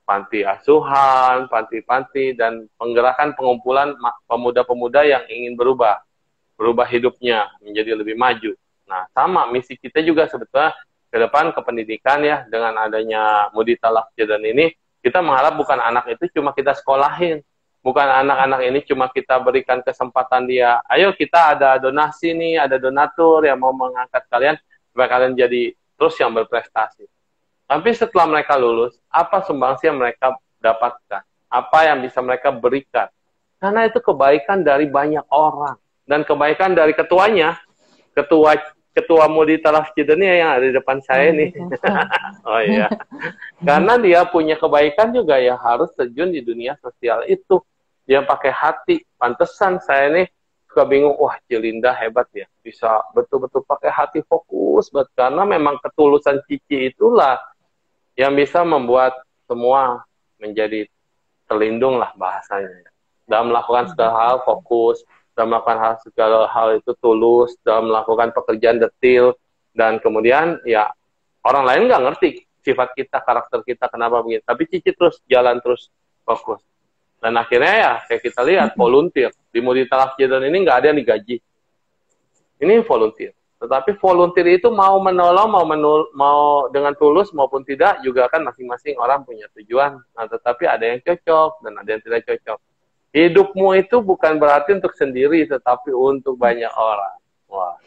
Speaker 1: Panti asuhan, panti-panti, dan penggerakan pengumpulan pemuda-pemuda yang ingin berubah hidupnya menjadi lebih maju. Nah, sama misi kita juga sebetulnya ke depan ke pendidikan ya, dengan adanya Mudita Lafjadan ini, kita mengharap bukan anak itu cuma kita sekolahin, bukan anak-anak ini cuma kita berikan kesempatan dia, ayo kita ada donasi nih, ada donatur yang mau mengangkat kalian supaya kalian jadi terus yang berprestasi. Tapi setelah mereka lulus, apa sumbangsi yang mereka dapatkan? Apa yang bisa mereka berikan? Karena itu kebaikan dari banyak orang. Dan kebaikan dari ketuanya, ketua Mudita Lafjadan yang ada di depan saya nih. Oh iya. Karena dia punya kebaikan juga ya, harus terjun di dunia sosial itu. Dia pakai hati. Pantesan saya nih suka bingung, wah Cilinda hebat ya. Bisa betul-betul pakai hati, fokus. Karena memang ketulusan Cici itulah yang bisa membuat semua menjadi terlindung lah bahasanya. Dalam melakukan segala hal, fokus. dalam melakukan segala hal itu tulus, dalam melakukan pekerjaan detil, dan kemudian ya orang lain nggak ngerti sifat kita, karakter kita, kenapa begitu. Tapi Cici terus jalan, terus fokus. Dan akhirnya ya kayak kita lihat volunteer. Di Mudita Love Children ini nggak ada yang digaji. Ini volunteer. Tetapi volunteer itu mau menolong, mau dengan tulus maupun tidak, juga kan masing-masing orang punya tujuan. Nah, tetapi ada yang cocok dan ada yang tidak cocok. Hidupmu itu bukan berarti untuk sendiri, tetapi untuk banyak orang. Wah,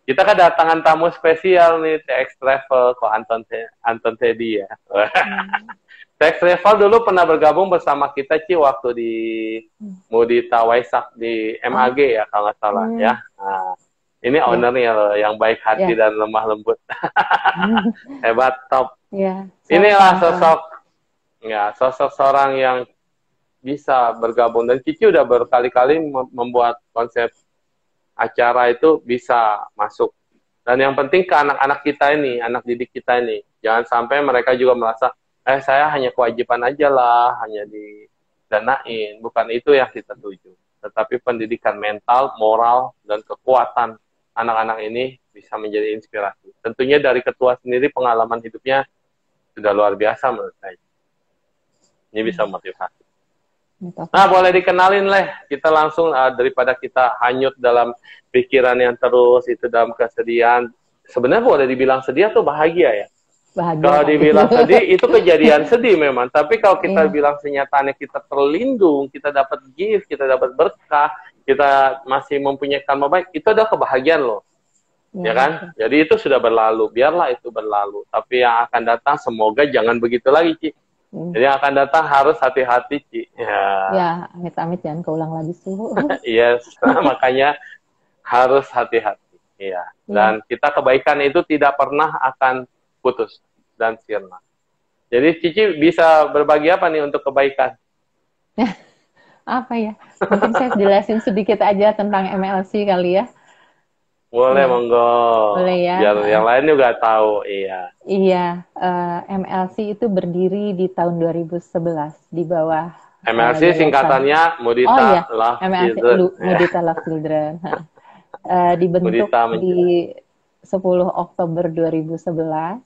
Speaker 1: kita kedatangan tamu spesial nih, TX Travel, kok Anton Teddy ya. TX Travel dulu pernah bergabung bersama kita, Ci, waktu di Mudita Waisak di MAG ya, kalau nggak salah ya. Nah, ini ownernya loh, yang baik hati dan lemah lembut. Hebat, top. Inilah sosok seorang yang bisa bergabung. Dan Cici udah berkali-kali membuat konsep acara itu bisa masuk. Dan yang penting ke anak-anak kita ini, anak didik kita ini. Jangan sampai mereka juga merasa, saya hanya kewajiban aja lah, hanya didanain. Bukan itu yang kita tuju. Tetapi pendidikan mental, moral, dan kekuatan anak-anak ini bisa menjadi inspirasi. Tentunya dari ketua sendiri pengalaman hidupnya sudah luar biasa menurut saya. Ini bisa motivasi. Nah, boleh dikenalin Leh. Kita langsung daripada kita hanyut dalam pikiran yang terus itu dalam kesedihan. Sebenarnya boleh dibilang sedih atau bahagia ya? Bahagia. Kalau dibilang sedih itu kejadian sedih memang. Tapi kalau kita bilang senyatanya kita terlindung, kita dapat gift, kita dapat berkah, kita masih mempunyai karma baik, itu adalah kebahagiaan loh. Ya kan? Jadi itu sudah berlalu, biarlah itu berlalu. Tapi yang akan datang semoga jangan begitu lagi, Ci. Jadi yang akan datang harus hati-hati, Ci.
Speaker 2: Ya, amit-amit jangan keulang lagi suhu.
Speaker 1: Yes, makanya harus hati-hati. Iya. Dan kita kebaikan itu tidak pernah akan putus dan sirna. Jadi Cici bisa berbagi apa nih untuk kebaikan?
Speaker 2: Apa ya? Mungkin saya jelasin sedikit aja tentang MLC kali ya.
Speaker 1: Boleh, monggo.
Speaker 2: Boleh ya.
Speaker 1: Biar yang lain juga tahu, iya.
Speaker 2: Iya, MLC itu berdiri di tahun 2011 di bawah.
Speaker 1: MLC singkatannya Mudita Love Children.
Speaker 2: Mudita Love Children. Dibentuk di 10 Oktober 2011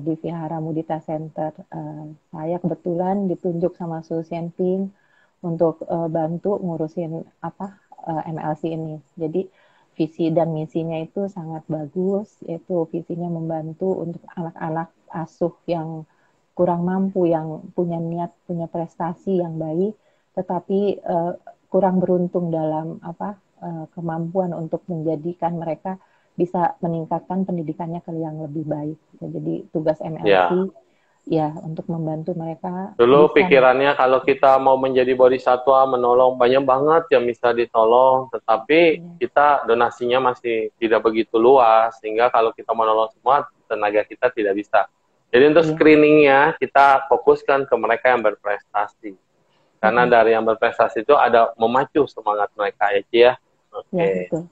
Speaker 2: di Vihara Mudita Center. Saya kebetulan ditunjuk sama Su Xianping untuk bantu ngurusin MLC ini. Jadi visi dan misinya itu sangat bagus, yaitu visinya membantu untuk anak-anak asuh yang kurang mampu, yang punya niat, punya prestasi yang baik, tetapi kurang beruntung dalam kemampuan untuk menjadikan mereka bisa meningkatkan pendidikannya ke yang lebih baik. Jadi tugas MLC ya untuk membantu mereka.
Speaker 1: Dulu pikirannya kalau kita mau menjadi bodhisatwa, menolong, banyak banget yang bisa ditolong, tetapi kita donasinya masih tidak begitu luas, sehingga kalau kita menolong semua, tenaga kita tidak bisa. Jadi untuk screeningnya, kita fokuskan ke mereka yang berprestasi. Karena dari yang berprestasi itu ada memacu semangat mereka, ya Ci ya?
Speaker 2: Ya, betul.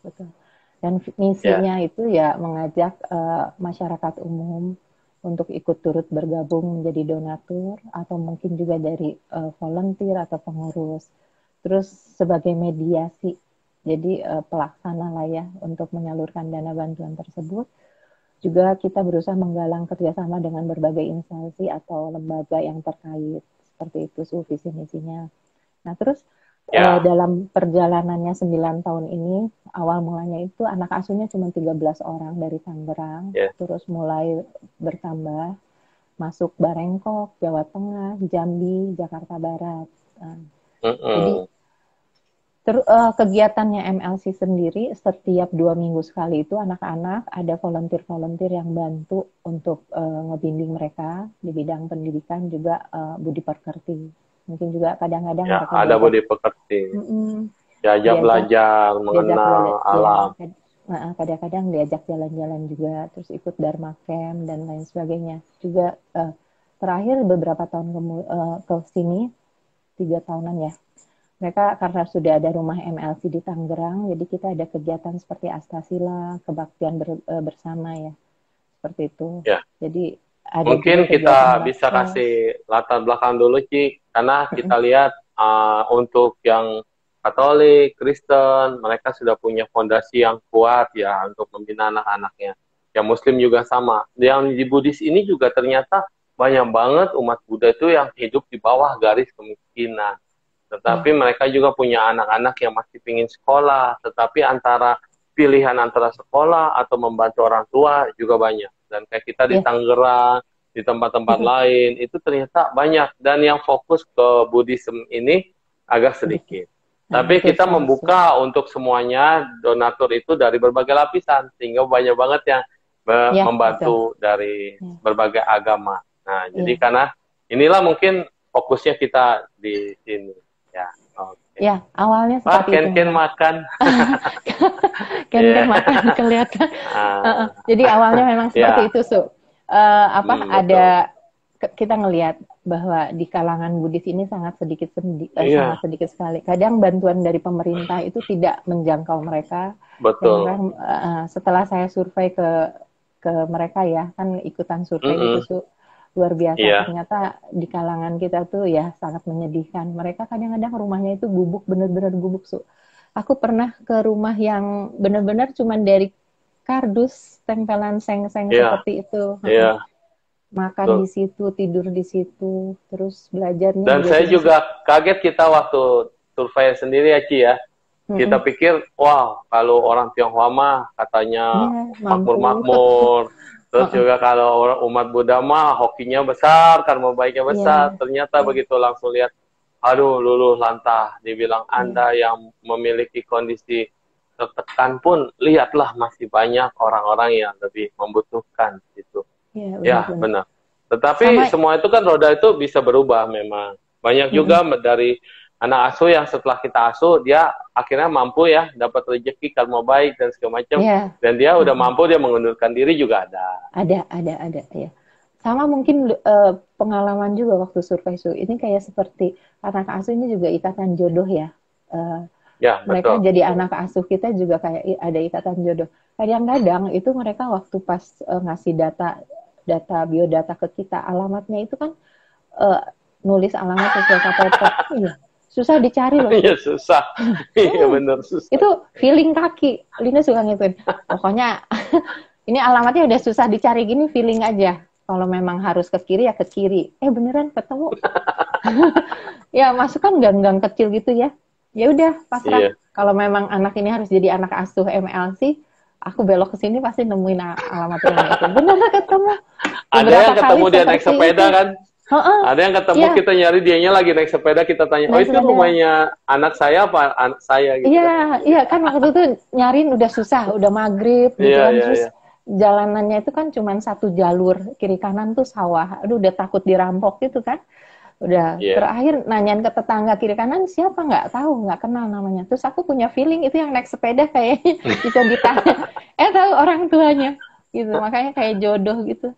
Speaker 2: Dan misinya itu ya mengajak masyarakat umum untuk ikut turut bergabung menjadi donatur atau mungkin juga dari volunteer atau pengurus. Terus sebagai mediasi, jadi pelaksana lah ya untuk menyalurkan dana bantuan tersebut. Juga kita berusaha menggalang kerjasama dengan berbagai instansi atau lembaga yang terkait. Seperti itu visi misinya. Nah terus dalam perjalanannya 9 tahun ini, awal mulanya itu anak asuhnya cuma 13 orang dari Tangerang, terus mulai bertambah, masuk Barengkok, Jawa Tengah, Jambi, Jakarta Barat. Jadi kegiatannya MLC sendiri setiap 2 minggu sekali itu anak-anak ada volunteer-volunteer yang bantu untuk ngebimbing mereka di bidang pendidikan, juga budi pekerti. Mungkin juga kadang-kadang
Speaker 1: ada budi pekerti. Diajak belajar, mengenal alam.
Speaker 2: Kadang-kadang diajak jalan-jalan juga, terus ikut Dharma Camp dan lain sebagainya. Juga terakhir beberapa tahun ke sini, 3 tahunan ya, mereka karena sudah ada rumah MLC di Tangerang, jadi kita ada kegiatan seperti Astasila, kebaktian bersama ya, seperti itu. Jadi
Speaker 1: mungkin kita bisa kasih latar belakang dulu, Ci, karena kita lihat untuk yang Katolik, Kristen, mereka sudah punya fondasi yang kuat ya untuk membina anak-anaknya. Yang Muslim juga sama. Yang di Buddhis ini juga ternyata banyak banget umat Buddha itu yang hidup di bawah garis kemiskinan. Tetapi mereka juga punya anak-anak yang masih ingin sekolah. Tetapi pilihan antara sekolah atau membantu orang tua juga banyak. Dan kayak kita di Tangerang, di tempat-tempat lain, itu ternyata banyak. Dan yang fokus ke Buddhism ini agak sedikit. Tapi kita membuka untuk semuanya, donatur itu dari berbagai lapisan. Sehingga banyak banget yang membantu dari berbagai agama. Nah, jadi karena inilah mungkin fokusnya kita di sini. Ya,
Speaker 2: ya awalnya seperti itu.
Speaker 1: Ken makan.
Speaker 2: Ken makan kelihatan. Jadi awalnya memang seperti itu, Su. Ada kita ngelihat bahwa di kalangan Buddhis ini sangat sedikit sekali. Kadang bantuan dari pemerintah itu tidak menjangkau mereka.
Speaker 1: Betul.
Speaker 2: Setelah saya survei ke mereka ya, kan ikutan survei itu, Su. Luar biasa, ternyata di kalangan kita tuh ya sangat menyedihkan. Mereka kadang-kadang rumahnya itu gubuk, bener-bener gubuk, Su. Aku pernah ke rumah yang bener-bener cuman dari kardus, tempelan seng-seng seperti itu. Makan di situ, tidur di situ, terus belajarnya.
Speaker 1: Dan saya juga kaget kita waktu survei sendiri ya, Ci ya. Kita pikir, wow, kalau orang Tionghoa mah katanya makmur-makmur. Terus juga kalau umat Buddha mah hokinya besar, karma baiknya besar. Ternyata begitu langsung lihat, aduh luluh lantah. Dibilang Anda yang memiliki kondisi tertekan pun, lihatlah masih banyak orang-orang yang lebih membutuhkan gitu. Ya, benar. Tetapi semua itu kan roda itu bisa berubah memang. Banyak juga dari anak asuh yang setelah kita asuh, dia akhirnya mampu ya, dapat rezeki, karma baik, dan segala macam. Dan dia udah mampu, dia mengundurkan diri juga ada.
Speaker 2: Ada, ya. Sama mungkin pengalaman juga waktu survei, Su. Ini kayak seperti anak asuh ini juga ikatan jodoh ya. Mereka jadi anak asuh kita juga kayak ada ikatan jodoh. Kadang-kadang itu mereka waktu pas ngasih biodata ke kita, alamatnya itu kan nulis alamat sesuai KTP. Susah dicari loh.
Speaker 1: Iya, susah. Iya, benar, susah.
Speaker 2: Itu feeling kaki. Lina suka ngituin. Pokoknya ini alamatnya udah susah dicari gini, feeling aja. Kalau memang harus ke kiri ya ke kiri. Beneran ketemu. Ya, masuk kan gang-gang kecil gitu ya. Ya udah, pasrah. Kalau memang anak ini harus jadi anak asuh MLC, aku belok ke sini pasti nemuin alamatnya itu. Beneran ketemu.
Speaker 1: Ada yang ketemu dia naik sepeda kan? Ada yang ketemu kita nyari dianya lagi naik sepeda, kita tanya, itu rumahnya anak saya apa anak saya gitu.
Speaker 2: Iya kan waktu itu nyariin udah susah, udah maghrib gitu kan, terus jalanannya itu kan cuma satu jalur, kiri kanan tuh sawah. Aduh udah takut dirampok gitu kan. Udah terakhir nanyain ke tetangga kiri kanan siapa, nggak tahu, nggak kenal namanya. Terus aku punya feeling itu yang naik sepeda kayaknya bisa ditanya. Tahu orang tuanya gitu, makanya kayak jodoh gitu.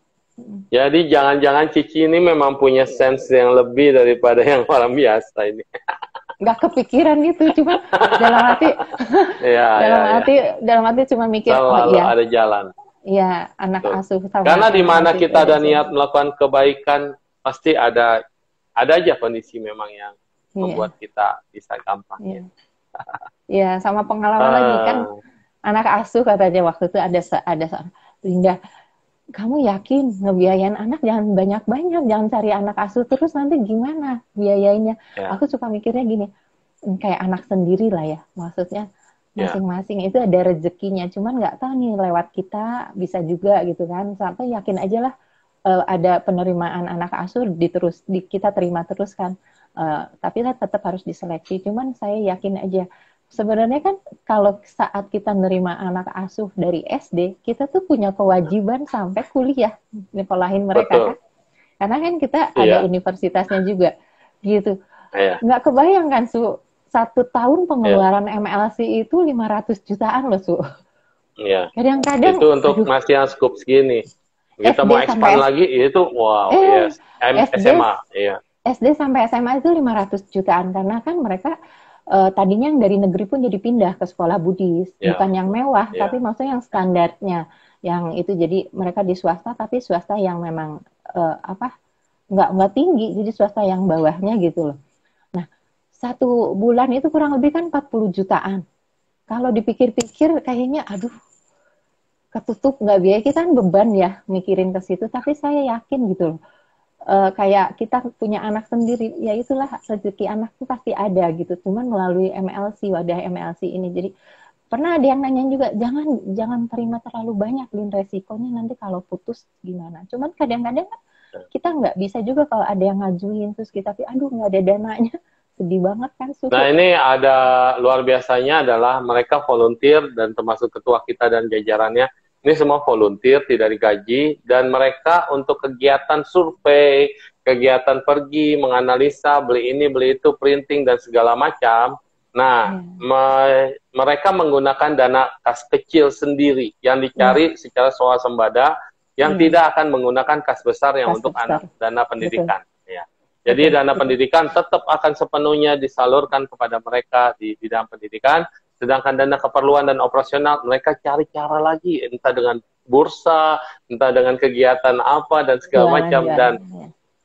Speaker 1: Jadi jangan-jangan Cici ini memang punya sense yang lebih daripada yang orang biasa ini.
Speaker 2: Nggak kepikiran gitu, cuma dalam hati cuma mikir,
Speaker 1: selalu ada jalan.
Speaker 2: Iya, anak asuh.
Speaker 1: Karena di mana kita ada niat melakukan kebaikan, pasti ada aja kondisi memang yang membuat kita bisa gampang.
Speaker 2: Iya, sama pengalaman lagi kan anak asuh katanya waktu itu ada Linda, kamu yakin ngebiayain anak jangan banyak-banyak, jangan cari anak asuh terus nanti gimana biayainya. Aku suka mikirnya gini, kayak anak sendiri lah ya, maksudnya masing-masing itu ada rezekinya, cuman nggak tahu nih lewat kita bisa juga gitu kan, sampai yakin aja lah ada penerimaan anak asuh kita terima terus kan, tapi lah tetap harus diseleksi. Cuman saya yakin aja sebenarnya kan kalau saat kita nerima anak asuh dari SD, kita tuh punya kewajiban sampai kuliah nyekolahin mereka kan. Karena kan kita ada universitasnya juga gitu. Nggak kebayang kan, Su, 1 tahun pengeluaran MLC itu 500 jutaan loh, Su. Kadang-kadang
Speaker 1: itu untuk masih yang skup segini. Kita mau expand lagi itu SMA. SD sampai SMA itu 500 jutaan karena kan mereka tadinya yang dari negeri pun jadi pindah ke sekolah Buddhis, bukan yang mewah, tapi maksudnya yang standarnya, yang itu jadi mereka di swasta, tapi swasta yang memang nggak tinggi, jadi swasta yang bawahnya gitu loh. Nah,
Speaker 2: satu bulan itu kurang lebih kan 40 jutaan. Kalau dipikir-pikir kayaknya aduh ketutup nggak, biaya kita kan beban ya mikirin ke situ, tapi saya yakin gitu loh. Kayak kita punya anak sendiri, ya itulah rezeki anak tuh pasti ada gitu, cuman melalui MLC, wadah MLC ini. Jadi pernah ada yang nanya juga, jangan terima terlalu banyak, Lin, resikonya nanti kalau putus gimana. Cuman kadang-kadang kita nggak bisa juga kalau ada yang ngajuin terus kita, aduh nggak ada dananya, sedih banget kan.
Speaker 1: Nah ini ada luar biasanya adalah mereka volunteer dan termasuk ketua kita dan jajarannya. Ini semua volunteer, tidak digaji, dan mereka untuk kegiatan survei, kegiatan pergi, menganalisa, beli ini, beli itu, printing, dan segala macam. Nah, mereka menggunakan dana kas kecil sendiri, yang dicari secara swasembada, yang tidak akan menggunakan kas besar yang untuk anak, dana pendidikan. Ya. Jadi dana pendidikan tetap akan sepenuhnya disalurkan kepada mereka di bidang pendidikan. Sedangkan dana keperluan dan operasional, mereka cari cara lagi, entah dengan bursa, entah dengan kegiatan apa, dan segala macam. Dan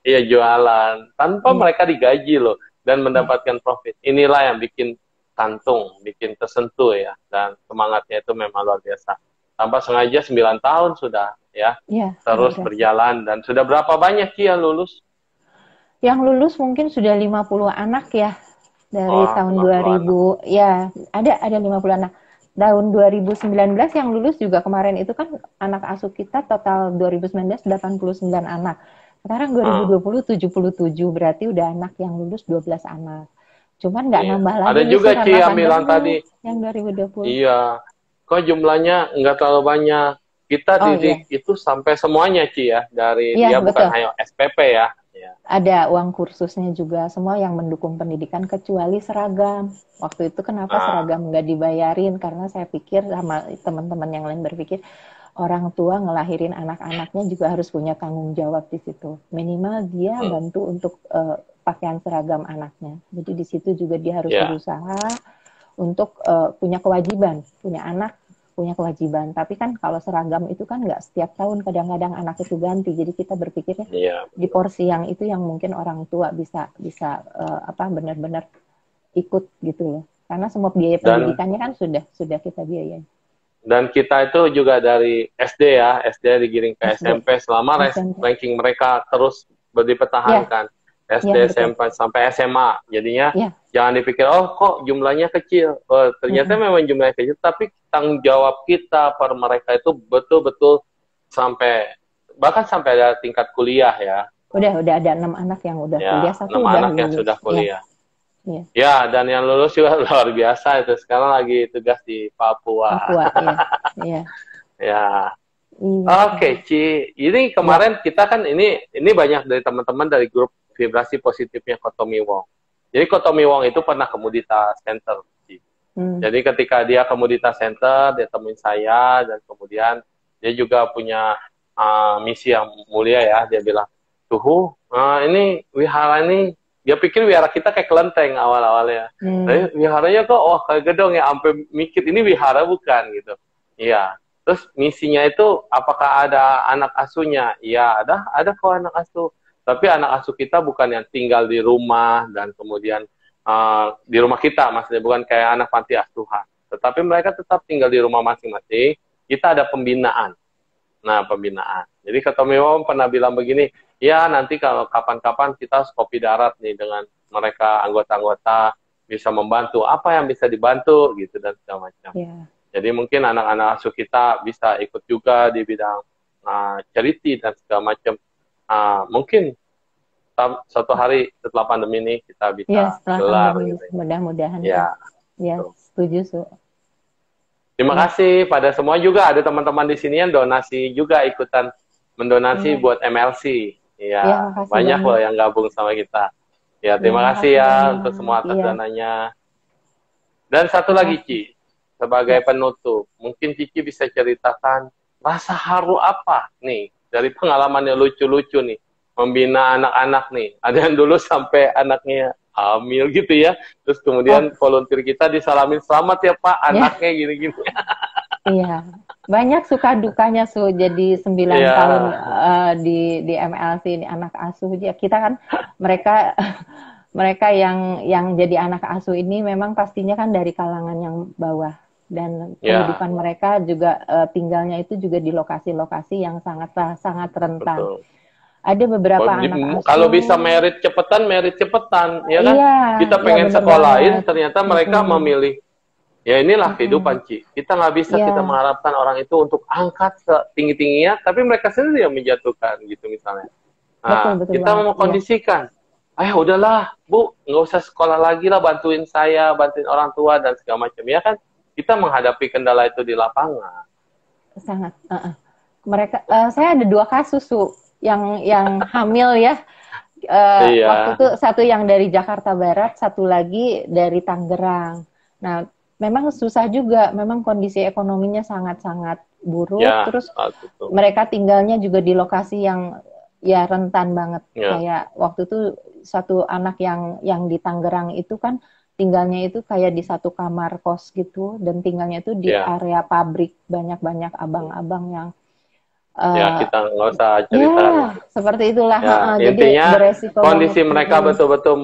Speaker 1: ya jualan, tanpa mereka digaji loh, dan mendapatkan profit. Inilah yang bikin kantung, bikin tersentuh ya. Dan semangatnya itu memang luar biasa. Tanpa sengaja 9 tahun sudah ya, terus berjalan. Dan sudah berapa banyak Ki yang lulus?
Speaker 2: Yang lulus mungkin sudah 50 anak ya. Dari tahun 2000, ya ada 50 anak. Tahun 2019 yang lulus juga kemarin itu kan anak asuh kita total 2019 89 anak. Sekarang 2020 77, berarti udah anak yang lulus 12 anak. Cuman nggak nambah lagi.
Speaker 1: Ada juga Ci yang bilang tadi.
Speaker 2: Yang 2020.
Speaker 1: Iya, kok jumlahnya nggak terlalu banyak. Kita didik itu sampai semuanya Ci ya, dari dia bukan hanya SPP ya.
Speaker 2: Ada uang kursusnya juga, semua yang mendukung pendidikan kecuali seragam. Waktu itu kenapa seragam nggak dibayarin? Karena saya pikir sama teman-teman yang lain berpikir orang tua ngelahirin anak-anaknya juga harus punya tanggung jawab di situ. Minimal dia bantu untuk pakaian seragam anaknya. Jadi di situ juga dia harus berusaha untuk punya kewajiban, punya anak punya kewajiban. Tapi kan kalau seragam itu kan nggak setiap tahun, kadang-kadang anak itu ganti. Jadi kita berpikirnya di porsi yang itu yang mungkin orang tua bisa benar-benar ikut gitu loh. Karena semua biaya pendidikannya kan sudah kita biayain.
Speaker 1: Dan kita itu juga dari SD ya, SD digiring ke SMP selama ranking mereka terus dipertahankan. SD, SMP, sampai SMA. Jadinya jangan dipikir, oh kok jumlahnya kecil. Oh, ternyata memang jumlahnya kecil, tapi tanggung jawab kita per mereka itu betul-betul bahkan sampai ada tingkat kuliah ya.
Speaker 2: Udah ada 6 anak yang udah kuliah, 1
Speaker 1: 6 anak yang sudah kuliah. Ya, dan yang lulus juga luar biasa itu. Sekarang lagi tugas di Papua. Ya. Oke, Ci. Ini kemarin kita kan ini banyak dari teman-teman dari grup vibrasi positifnya Kotomi Wong. Jadi Kotomi Wong itu pernah ke Mudita Center. Jadi ketika dia ke Mudita Center, dia temuin saya, dan kemudian dia juga punya misi yang mulia ya. Dia bilang, ini wihara ini, dia pikir wihara kita kayak kelenteng awal-awalnya. Tapi wiharanya kok, kayak gedong ya, sampai mikir ini wihara bukan gitu. Iya. Terus misinya itu, apakah ada anak asuhnya? Iya, ada kok anak asuh. Tapi anak asuh kita bukan yang tinggal di rumah dan kemudian di rumah kita, maksudnya bukan kayak anak panti asuhan. Tetapi mereka tetap tinggal di rumah masing-masing. Kita ada pembinaan. Nah, pembinaan. Jadi Kotomi Wong pernah bilang begini, ya nanti kalau kapan-kapan kita harus kopi darat nih dengan mereka anggota-anggota, bisa membantu apa yang bisa dibantu gitu dan segala macam. Jadi mungkin anak-anak asuh kita bisa ikut juga di bidang charity dan segala macam. Mungkin suatu hari setelah pandemi ini kita bisa gelar. Gitu.
Speaker 2: Mudah-mudahan. Ya, setuju.
Speaker 1: Terima kasih pada semua juga. Ada teman-teman di sini yang donasi juga, ikutan mendonasi buat MLC. Ya, banyak loh yang gabung sama kita. Ya, terima kasih ya untuk semua atas dananya. Dan satu lagi, Ci, sebagai penutup, mungkin Cici bisa ceritakan rasa haru apa nih dari pengalaman yang lucu-lucu nih, membina anak-anak nih. Ada yang dulu sampai anaknya hamil gitu ya, terus kemudian volunteer kita disalamin, selamat ya Pak, anaknya gini-gini.
Speaker 2: Iya, banyak suka dukanya jadi 9 tahun di MLC, ini anak asuh. Kita kan mereka mereka yang jadi anak asuh ini memang pastinya kan dari kalangan yang bawah, dan
Speaker 1: Ya,
Speaker 2: kehidupan mereka juga tinggalnya itu juga di lokasi-lokasi yang sangat sangat rentan.
Speaker 1: betul.
Speaker 2: Ada beberapa anak
Speaker 1: Kalau bisa
Speaker 2: asuh,
Speaker 1: merit cepetan, ya kan?
Speaker 2: iya,
Speaker 1: Kita
Speaker 2: iya
Speaker 1: pengen
Speaker 2: bener
Speaker 1: sekolahin,
Speaker 2: banget.
Speaker 1: ternyata mereka
Speaker 2: Mm-mm,
Speaker 1: memilih. Ya inilah
Speaker 2: mm-mm.
Speaker 1: kehidupan, Ci. Kita nggak bisa kita
Speaker 2: Iya,
Speaker 1: mengharapkan orang itu untuk angkat setinggi-tingginya, tapi mereka sendiri yang menjatuhkan, gitu misalnya.
Speaker 2: betul
Speaker 1: Nah,
Speaker 2: betul
Speaker 1: kita
Speaker 2: banget.
Speaker 1: mau
Speaker 2: Iya,
Speaker 1: kondisikan. Udahlah, Bu, nggak usah sekolah lagi lah, bantuin saya, bantuin orang tua, dan segala macam. Ya kan, kita menghadapi kendala itu di lapangan.
Speaker 2: sangat. Mereka, saya ada 2 kasus tuh yang hamil ya. Waktu
Speaker 1: Iya,
Speaker 2: itu satu yang dari Jakarta Barat, satu lagi dari Tangerang. Nah, memang susah juga, memang kondisi ekonominya sangat-sangat buruk.
Speaker 1: ya,
Speaker 2: Terus
Speaker 1: betul.
Speaker 2: mereka tinggalnya juga di lokasi yang ya rentan banget.
Speaker 1: Ya,
Speaker 2: Kayak waktu itu satu anak yang di Tangerang itu kan tinggalnya itu kayak di satu kamar kos gitu, dan tinggalnya itu di
Speaker 1: ya.
Speaker 2: area pabrik, banyak-banyak abang-abang yang
Speaker 1: Ya,
Speaker 2: eh,
Speaker 1: kita nggak usah
Speaker 2: ya
Speaker 1: cerita lah.
Speaker 2: seperti itulah.
Speaker 1: Ya,
Speaker 2: Jadi
Speaker 1: intinya
Speaker 2: beresiko banget.
Speaker 1: kondisi mereka betul-betul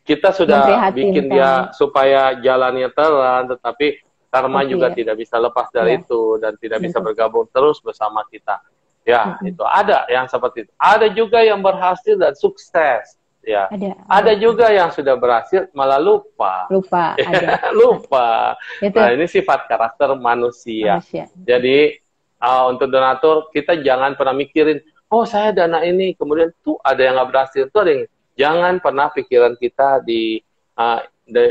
Speaker 1: kita sudah bikin
Speaker 2: Memprihatinkan.
Speaker 1: dia supaya jalannya terang, tetapi karma
Speaker 2: Tapi
Speaker 1: juga
Speaker 2: ya,
Speaker 1: tidak bisa lepas
Speaker 2: ya
Speaker 1: dari itu dan tidak bisa
Speaker 2: betul.
Speaker 1: bergabung terus bersama kita. Ya,
Speaker 2: Mm-mm.
Speaker 1: itu ada yang seperti itu. Ada juga yang berhasil dan sukses. Ya,
Speaker 2: Ada
Speaker 1: ada juga yang sudah berhasil malah lupa.
Speaker 2: lupa ada.
Speaker 1: Lupa.
Speaker 2: Itu
Speaker 1: Nah, ini sifat karakter manusia.
Speaker 2: manusia.
Speaker 1: Jadi untuk donatur kita jangan pernah mikirin, oh saya dana ini, kemudian tuh ada yang nggak berhasil, tuh ada yang jangan pernah pikiran kita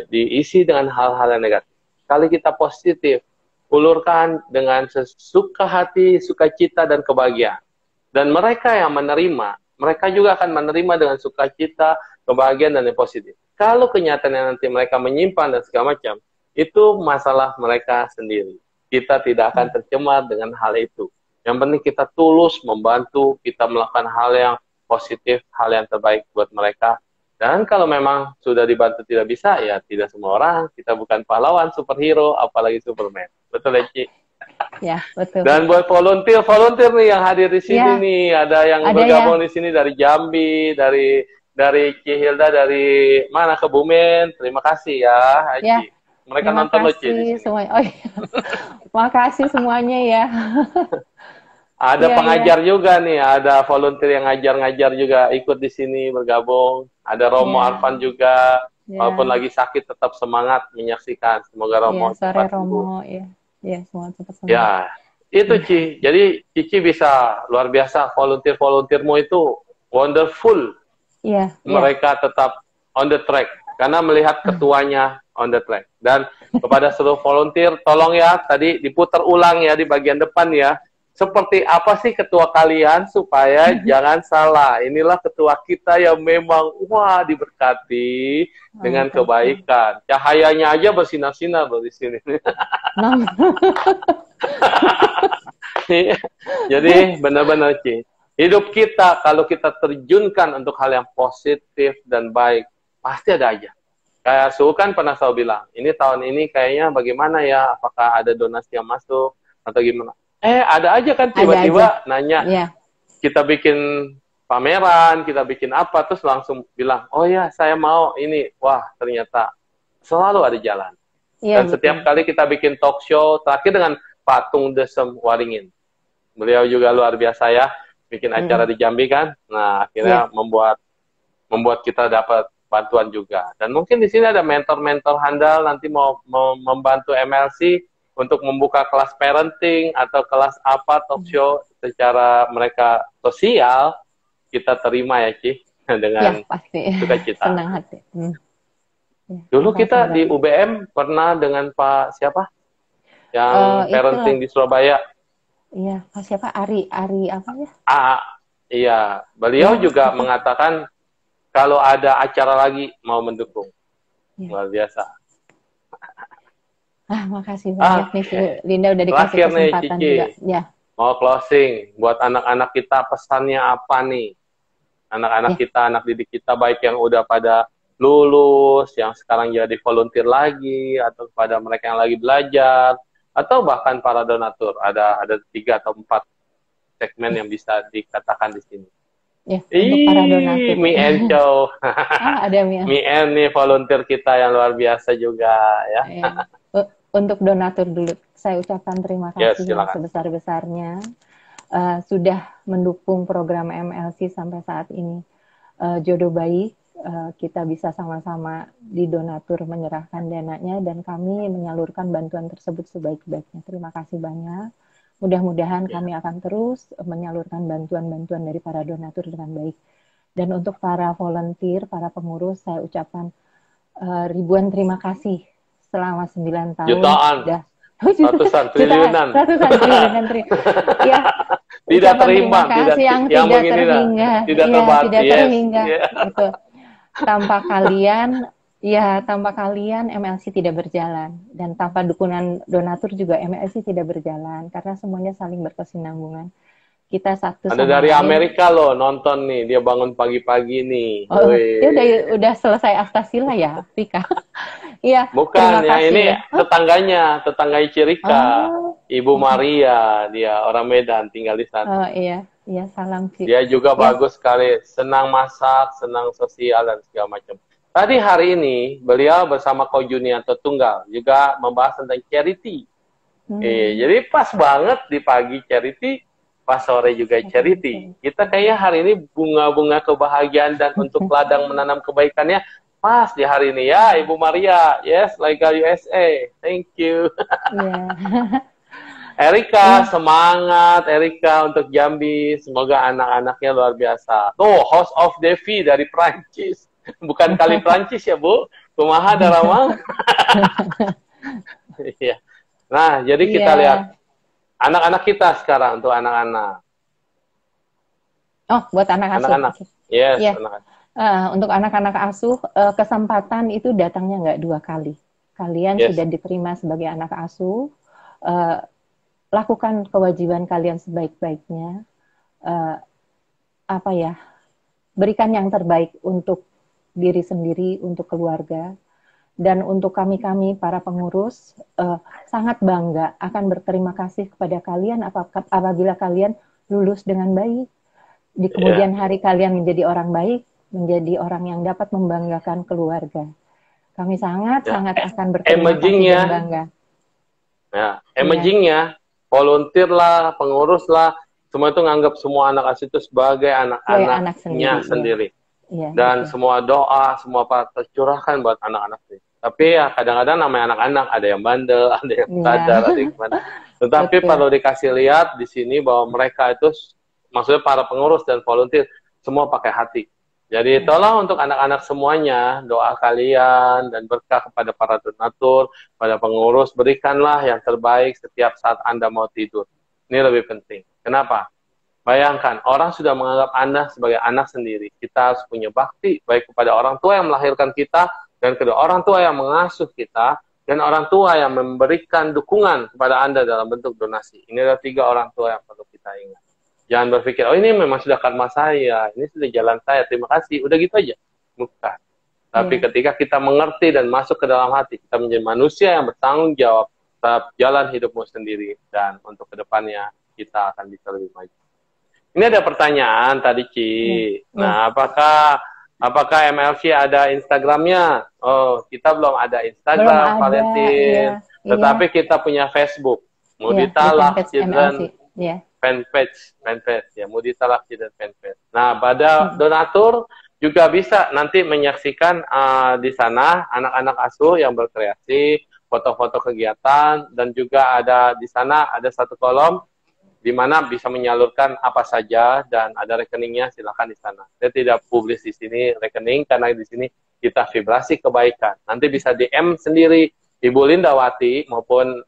Speaker 1: diisi dengan hal-hal yang negatif. Kali kita positif, ulurkan dengan sesuka hati, sukacita dan kebahagiaan. Dan mereka yang menerima, mereka juga akan menerima dengan sukacita, kebahagiaan dan yang positif. Kalau kenyataannya nanti mereka menyimpan dan segala macam, itu masalah mereka sendiri. Kita tidak akan tercemar dengan hal itu. Yang penting kita tulus membantu, kita melakukan hal yang positif, hal yang terbaik buat mereka. Dan kalau memang sudah dibantu tidak bisa, ya tidak semua orang. Kita bukan pahlawan, superhero, apalagi Superman. Betul ya, Ci?
Speaker 2: Ya, betul.
Speaker 1: Dan buat volunteer nih yang hadir di sini
Speaker 2: Ya,
Speaker 1: nih, ada yang
Speaker 2: ada
Speaker 1: bergabung
Speaker 2: ya.
Speaker 1: di sini dari Jambi, dari Ci Hilda, dari mana, Kebumen. Terima kasih ya,
Speaker 2: Ya,
Speaker 1: Haji. Mereka
Speaker 2: terima
Speaker 1: nonton lo, Ci, di
Speaker 2: kasih
Speaker 1: sini.
Speaker 2: semuanya. Oh iya. Makasih semuanya ya.
Speaker 1: Ada
Speaker 2: Iya, iya.
Speaker 1: pengajar juga nih, ada volunteer yang ngajar-ngajar juga ikut di sini bergabung. Ada Romo
Speaker 2: Iya,
Speaker 1: Arfan juga, walaupun
Speaker 2: iya.
Speaker 1: lagi sakit tetap semangat menyaksikan. Semoga
Speaker 2: Iya,
Speaker 1: Romo
Speaker 2: sore
Speaker 1: cepat sembuh.
Speaker 2: Romo ya. Iya, semua cepat sembuh.
Speaker 1: Ya, itu
Speaker 2: Iya.
Speaker 1: Ci. Jadi Cici bisa luar biasa, volunteer-volunteermu itu wonderful.
Speaker 2: Iya, iya.
Speaker 1: Mereka tetap on the track karena melihat ketuanya on the track. Dan kepada seluruh volunteer, tolong ya tadi diputar ulang ya di bagian depan ya. Seperti apa sih ketua kalian supaya jangan salah. Inilah ketua kita yang memang wah diberkati dengan
Speaker 2: Mantap.
Speaker 1: kebaikan. Cahayanya aja bersinar-sinar loh di sini.
Speaker 2: Nah,
Speaker 1: Jadi benar-benar Ci, hidup kita kalau kita terjunkan untuk hal yang positif dan baik, pasti ada aja. Kayak Su kan pernah selalu bilang, ini tahun ini kayaknya bagaimana ya, apakah ada donasi yang masuk atau gimana. Ada aja kan tiba-tiba nanya,
Speaker 2: Iya.
Speaker 1: kita bikin pameran, kita bikin apa, terus langsung bilang, oh ya saya mau ini, wah ternyata selalu ada jalan.
Speaker 2: Iya,
Speaker 1: Dan setiap kali kita bikin talk show, terakhir dengan Pak Tung Desem Waringin. Beliau juga luar biasa ya, bikin acara di Jambi kan. Nah, akhirnya membuat kita dapat bantuan juga. Dan mungkin di sini ada mentor-mentor handal nanti mau membantu MLC untuk membuka kelas parenting atau kelas apa talk show secara mereka sosial, kita terima ya, Ci, dengan
Speaker 2: pasti.
Speaker 1: sukacita.
Speaker 2: Senang hati. Ya,
Speaker 1: Dulu kita di UBM pernah dengan Pak siapa? Yang parenting di Surabaya.
Speaker 2: Iya, Pak siapa? Ari apa ya?
Speaker 1: Iya, beliau juga mengatakan kalau ada acara lagi mau mendukung. Luar biasa.
Speaker 2: Makasih banyak nih Linda udah dikasih kesempatan
Speaker 1: nih,
Speaker 2: juga. Ya.
Speaker 1: Mau closing buat anak-anak kita, pesannya apa nih? Anak-anak kita, anak didik kita baik yang udah pada lulus, yang sekarang jadi volunteer lagi, atau kepada mereka yang lagi belajar, atau bahkan para donatur. Ada 3 atau 4 segmen yang bisa dikatakan di sini.
Speaker 2: Ya, untuk para donatur.
Speaker 1: Mi Enco.
Speaker 2: Ada Mi.
Speaker 1: Mi En nih volunteer kita yang luar biasa juga ya.
Speaker 2: Ya. Untuk donatur dulu, saya ucapkan terima
Speaker 1: Yes,
Speaker 2: kasih yang
Speaker 1: silakan.
Speaker 2: sebesar-besarnya sudah mendukung program MLC sampai saat ini. Jodoh baik, kita bisa sama-sama di donatur menyerahkan dananya dan kami menyalurkan bantuan tersebut sebaik-baiknya. Terima kasih banyak. Mudah-mudahan kami akan terus menyalurkan bantuan-bantuan dari para donatur dengan baik. Dan untuk para volunteer, para pengurus, saya ucapkan ribuan terima kasih selama 9 tahun.
Speaker 1: Jutaan. Ratusan triliunan.
Speaker 2: Ratusan triliunan. Ya,
Speaker 1: tidak
Speaker 2: terima kasih yang tidak terhingga.
Speaker 1: Tidak terbatas.
Speaker 2: Tidak terhingga. Gitu. Tanpa kalian MLC tidak berjalan, dan tanpa dukungan donatur juga MLC tidak berjalan, karena semuanya saling berkesinambungan. Kita satu
Speaker 1: ada
Speaker 2: sama
Speaker 1: dari
Speaker 2: lain.
Speaker 1: Amerika loh nonton nih, dia bangun pagi-pagi nih.
Speaker 2: Oh, dia udah selesai Astasila ya, Vika? Iya.
Speaker 1: Bukan, yang ini tetangganya Cirika, Ibu Maria, dia orang Medan, tinggal di sana.
Speaker 2: Oh iya, salam Vika.
Speaker 1: Dia juga bagus sekali, senang masak, senang sosial dan segala macam. Tadi hari ini beliau bersama Ko Junianto Tunggal juga membahas tentang charity. Jadi pas banget di pagi charity, pas sore juga charity. Kita kayaknya hari ini bunga-bunga kebahagiaan dan untuk ladang menanam kebaikannya pas di hari ini ya, Ibu Maria. Yes, Legal USA. Thank you. Erika, semangat Erika untuk Jambi. Semoga anak-anaknya luar biasa. Tuh, House of Devi dari Prancis. Bukan kali Prancis ya, Bu. Kumaha Darama. Iya. Nah, jadi kita lihat anak-anak kita sekarang, untuk anak-anak.
Speaker 2: Oh, buat anak asuh.
Speaker 1: Anak-anak. Yes, anak-anak.
Speaker 2: Untuk anak-anak asuh, kesempatan itu datangnya nggak 2 kali. Kalian sudah diterima sebagai anak asuh, lakukan kewajiban kalian sebaik-baiknya. Berikan yang terbaik untuk diri sendiri, untuk keluarga. Dan untuk kami-kami, para pengurus, sangat bangga akan berterima kasih kepada kalian apabila kalian lulus dengan baik. Di kemudian hari kalian menjadi orang baik, menjadi orang yang dapat membanggakan keluarga. Kami sangat akan berterima kasih dan bangga.
Speaker 1: Ya, emergingnya, volunteer lah, pengurus lah, semua itu nganggap semua anak asuh itu sebagai anak-anaknya sendiri. Dan semua doa, semua tercurahkan buat anak-anak ini. Tapi ya kadang-kadang namanya anak-anak, ada yang bandel, ada yang sadar, ada yang gimana. Tetapi perlu dikasih lihat di sini bahwa mereka itu, maksudnya para pengurus dan volunteer, semua pakai hati. Jadi tolong untuk anak-anak semuanya, doa kalian dan berkah kepada para donatur, pada pengurus, berikanlah yang terbaik setiap saat Anda mau tidur. Ini lebih penting. Kenapa? Bayangkan, orang sudah menganggap Anda sebagai anak sendiri. Kita harus punya bakti, baik kepada orang tua yang melahirkan kita, dan kedua orang tua yang mengasuh kita, dan orang tua yang memberikan dukungan kepada Anda dalam bentuk donasi. Ini adalah 3 orang tua yang perlu kita ingat. Jangan berpikir, oh ini memang sudah karma saya, ini sudah jalan saya, terima kasih. Udah gitu aja. Bukan. Tapi ketika kita mengerti dan masuk ke dalam hati, kita menjadi manusia yang bertanggung jawab terhadap jalan hidupmu sendiri. Dan untuk kedepannya, kita akan bisa lebih maju. Ini ada pertanyaan tadi, Ci. Nah, apakah MLC ada Instagramnya? Oh, kita belum ada Instagram, Valentin. Tetapi kita punya Facebook. Mudita Love Children fanpage. Ya, Mudita Love Children fanpage. Nah, pada donatur juga bisa nanti menyaksikan di sana anak-anak asuh yang berkreasi, foto-foto kegiatan, dan juga ada di sana ada satu kolom di mana bisa menyalurkan apa saja dan ada rekeningnya, silakan di sana. Saya tidak publis di sini rekening karena di sini kita vibrasi kebaikan. Nanti bisa DM sendiri Ibu Lindawati maupun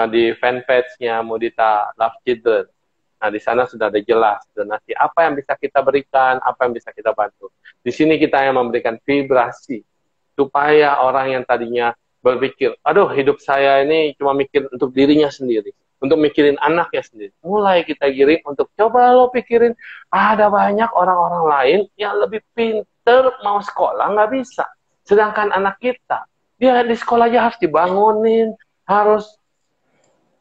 Speaker 1: di fanpage-nya Mudita Love Children. Nah, di sana sudah ada jelas donasi apa yang bisa kita berikan, apa yang bisa kita bantu. Di sini kita yang memberikan vibrasi supaya orang yang tadinya berpikir, aduh hidup saya ini cuma mikir untuk dirinya sendiri, untuk mikirin anaknya sendiri. Mulai kita giring untuk coba lo pikirin, ada banyak orang-orang lain yang lebih pinter mau sekolah nggak bisa. Sedangkan anak kita, dia di sekolah aja harus dibangunin, harus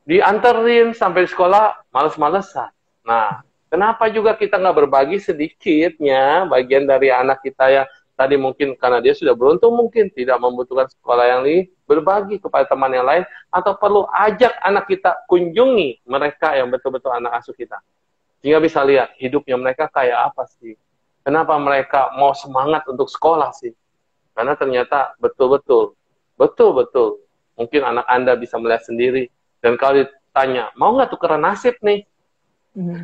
Speaker 1: dianterin sampai di sekolah males-malesan. Nah, Kenapa juga kita nggak berbagi sedikitnya bagian dari anak kita yang tadi mungkin karena dia sudah beruntung mungkin tidak membutuhkan sekolah yang lain, berbagi kepada teman yang lain, atau perlu ajak anak kita kunjungi mereka yang betul-betul anak asuh kita. Sehingga bisa lihat hidupnya mereka kayak apa sih. Kenapa mereka mau semangat untuk sekolah sih. Karena ternyata betul-betul mungkin anak Anda bisa melihat sendiri. Dan kalau ditanya, mau nggak tukeran nasib nih?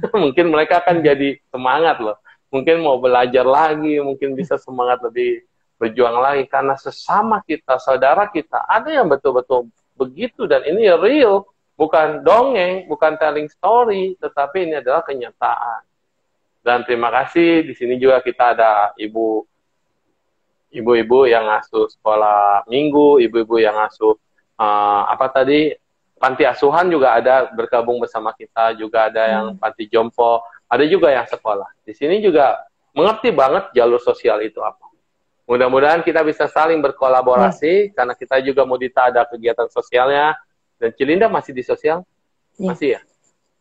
Speaker 1: Mungkin mereka akan jadi semangat loh. Mungkin mau belajar lagi, mungkin bisa semangat lebih berjuang lagi. Karena sesama kita, saudara kita, ada yang betul-betul begitu. Dan ini real, bukan dongeng, bukan telling story, tetapi ini adalah kenyataan. Dan terima kasih, di sini juga kita ada ibu-ibu yang ngasuh sekolah minggu, ibu-ibu yang ngasuh panti asuhan juga ada bergabung bersama kita, juga ada yang panti jompo, ada juga yang sekolah. Di sini juga mengerti banget jalur sosial itu apa. Mudah-mudahan kita bisa saling berkolaborasi, karena kita juga Mudita ada kegiatan sosialnya, dan Cilinda masih di sosial? Masih ya?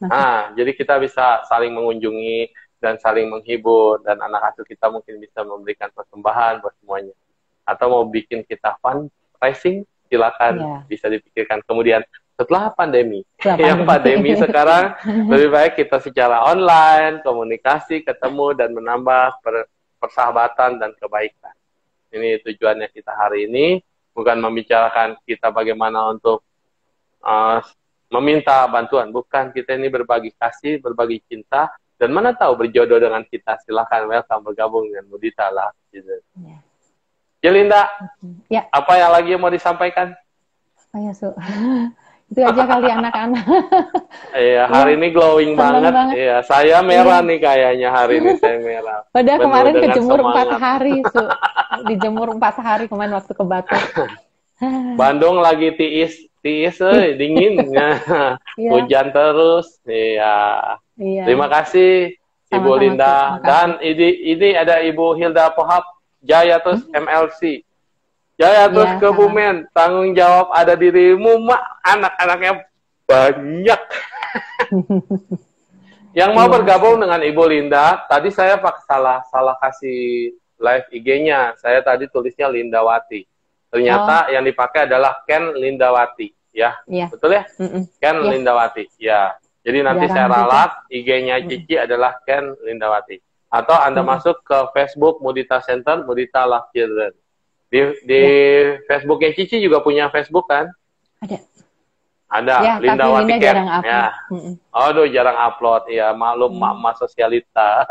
Speaker 1: Masih. Nah, jadi kita bisa saling mengunjungi dan saling menghibur, dan anak asuh kita mungkin bisa memberikan persembahan buat semuanya. Atau mau bikin kita fundraising, silakan bisa dipikirkan kemudian. Setelah pandemi, pandemi sekarang lebih baik kita secara online, komunikasi, ketemu, dan menambah persahabatan dan kebaikan. Ini tujuannya kita hari ini, bukan membicarakan kita bagaimana untuk meminta bantuan, bukan. Kita ini berbagi kasih, berbagi cinta, dan mana tahu berjodoh dengan kita. Silahkan welcome bergabung dengan Mudita lah. Gitu. Cilinda, apa yang lagi mau disampaikan?
Speaker 2: Itu aja kali anak-anak.
Speaker 1: Iya, hari ini glowing banget. Iya, saya merah nih kayaknya hari ini saya merah.
Speaker 2: Padahal kemarin kejemur 4 hari, dijemur 4 hari kemarin waktu ke Batam.
Speaker 1: Bandung lagi tiis, dinginnya. Hujan terus. Iya. Terima kasih Ibu Linda. Dan ini ada Ibu Hilda Pohap, Jaya terus MLC. Jaya terus ke Bumen, tanggung jawab ada dirimu, Mak. Anak-anaknya banyak. Yang mau bergabung dengan Ibu Linda, tadi saya pakai salah kasih live IG-nya. Saya tadi tulisnya Lindawati. Ternyata yang dipakai adalah Ken Lindawati, ya. Betul ya? Ken Lindawati, ya. Jadi nanti saya ralat, IG-nya Cici adalah Ken Lindawati. Atau Anda masuk ke Facebook Mudita Center, Mudita Love Children. Di Facebooknya Cici juga punya Facebook kan? Ada, Lindawati Ken. Ya. Aduh, jarang upload. Ya, maklum mak sosialita.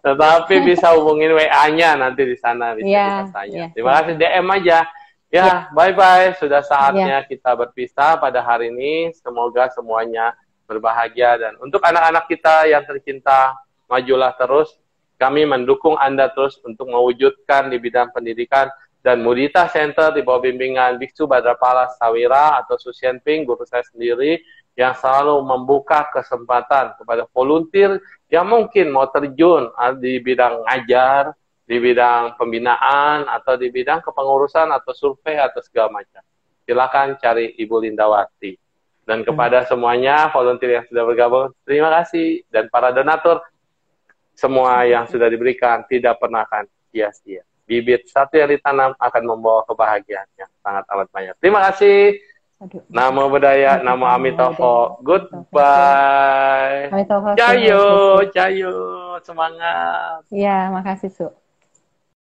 Speaker 1: Tetapi bisa hubungin WA-nya nanti di sana bisa tanya. Terima kasih, DM aja. Ya, bye-bye. Sudah saatnya kita berpisah pada hari ini. Semoga semuanya berbahagia. Dan untuk anak-anak kita yang tercinta, majulah terus. Kami mendukung Anda terus untuk mewujudkan di bidang pendidikan, dan Mudita Center di bawah bimbingan Biksu Badrapala Sawira atau Susien Ping, guru saya sendiri, yang selalu membuka kesempatan kepada volunteer yang mungkin mau terjun di bidang ngajar, di bidang pembinaan, atau di bidang kepengurusan, atau survei, atau segala macam. Silakan cari Ibu Lindawati. Dan kepada semuanya, volunteer yang sudah bergabung, terima kasih. Dan para donatur, semua yang sudah diberikan tidak pernah akan sia-sia. Bibit satu yang ditanam akan membawa kebahagiaan yang sangat amat banyak. Terima kasih. Namo Buddhaya, Namo Amitofo. Goodbye. Cayo, semangat.
Speaker 2: Iya, makasih Su.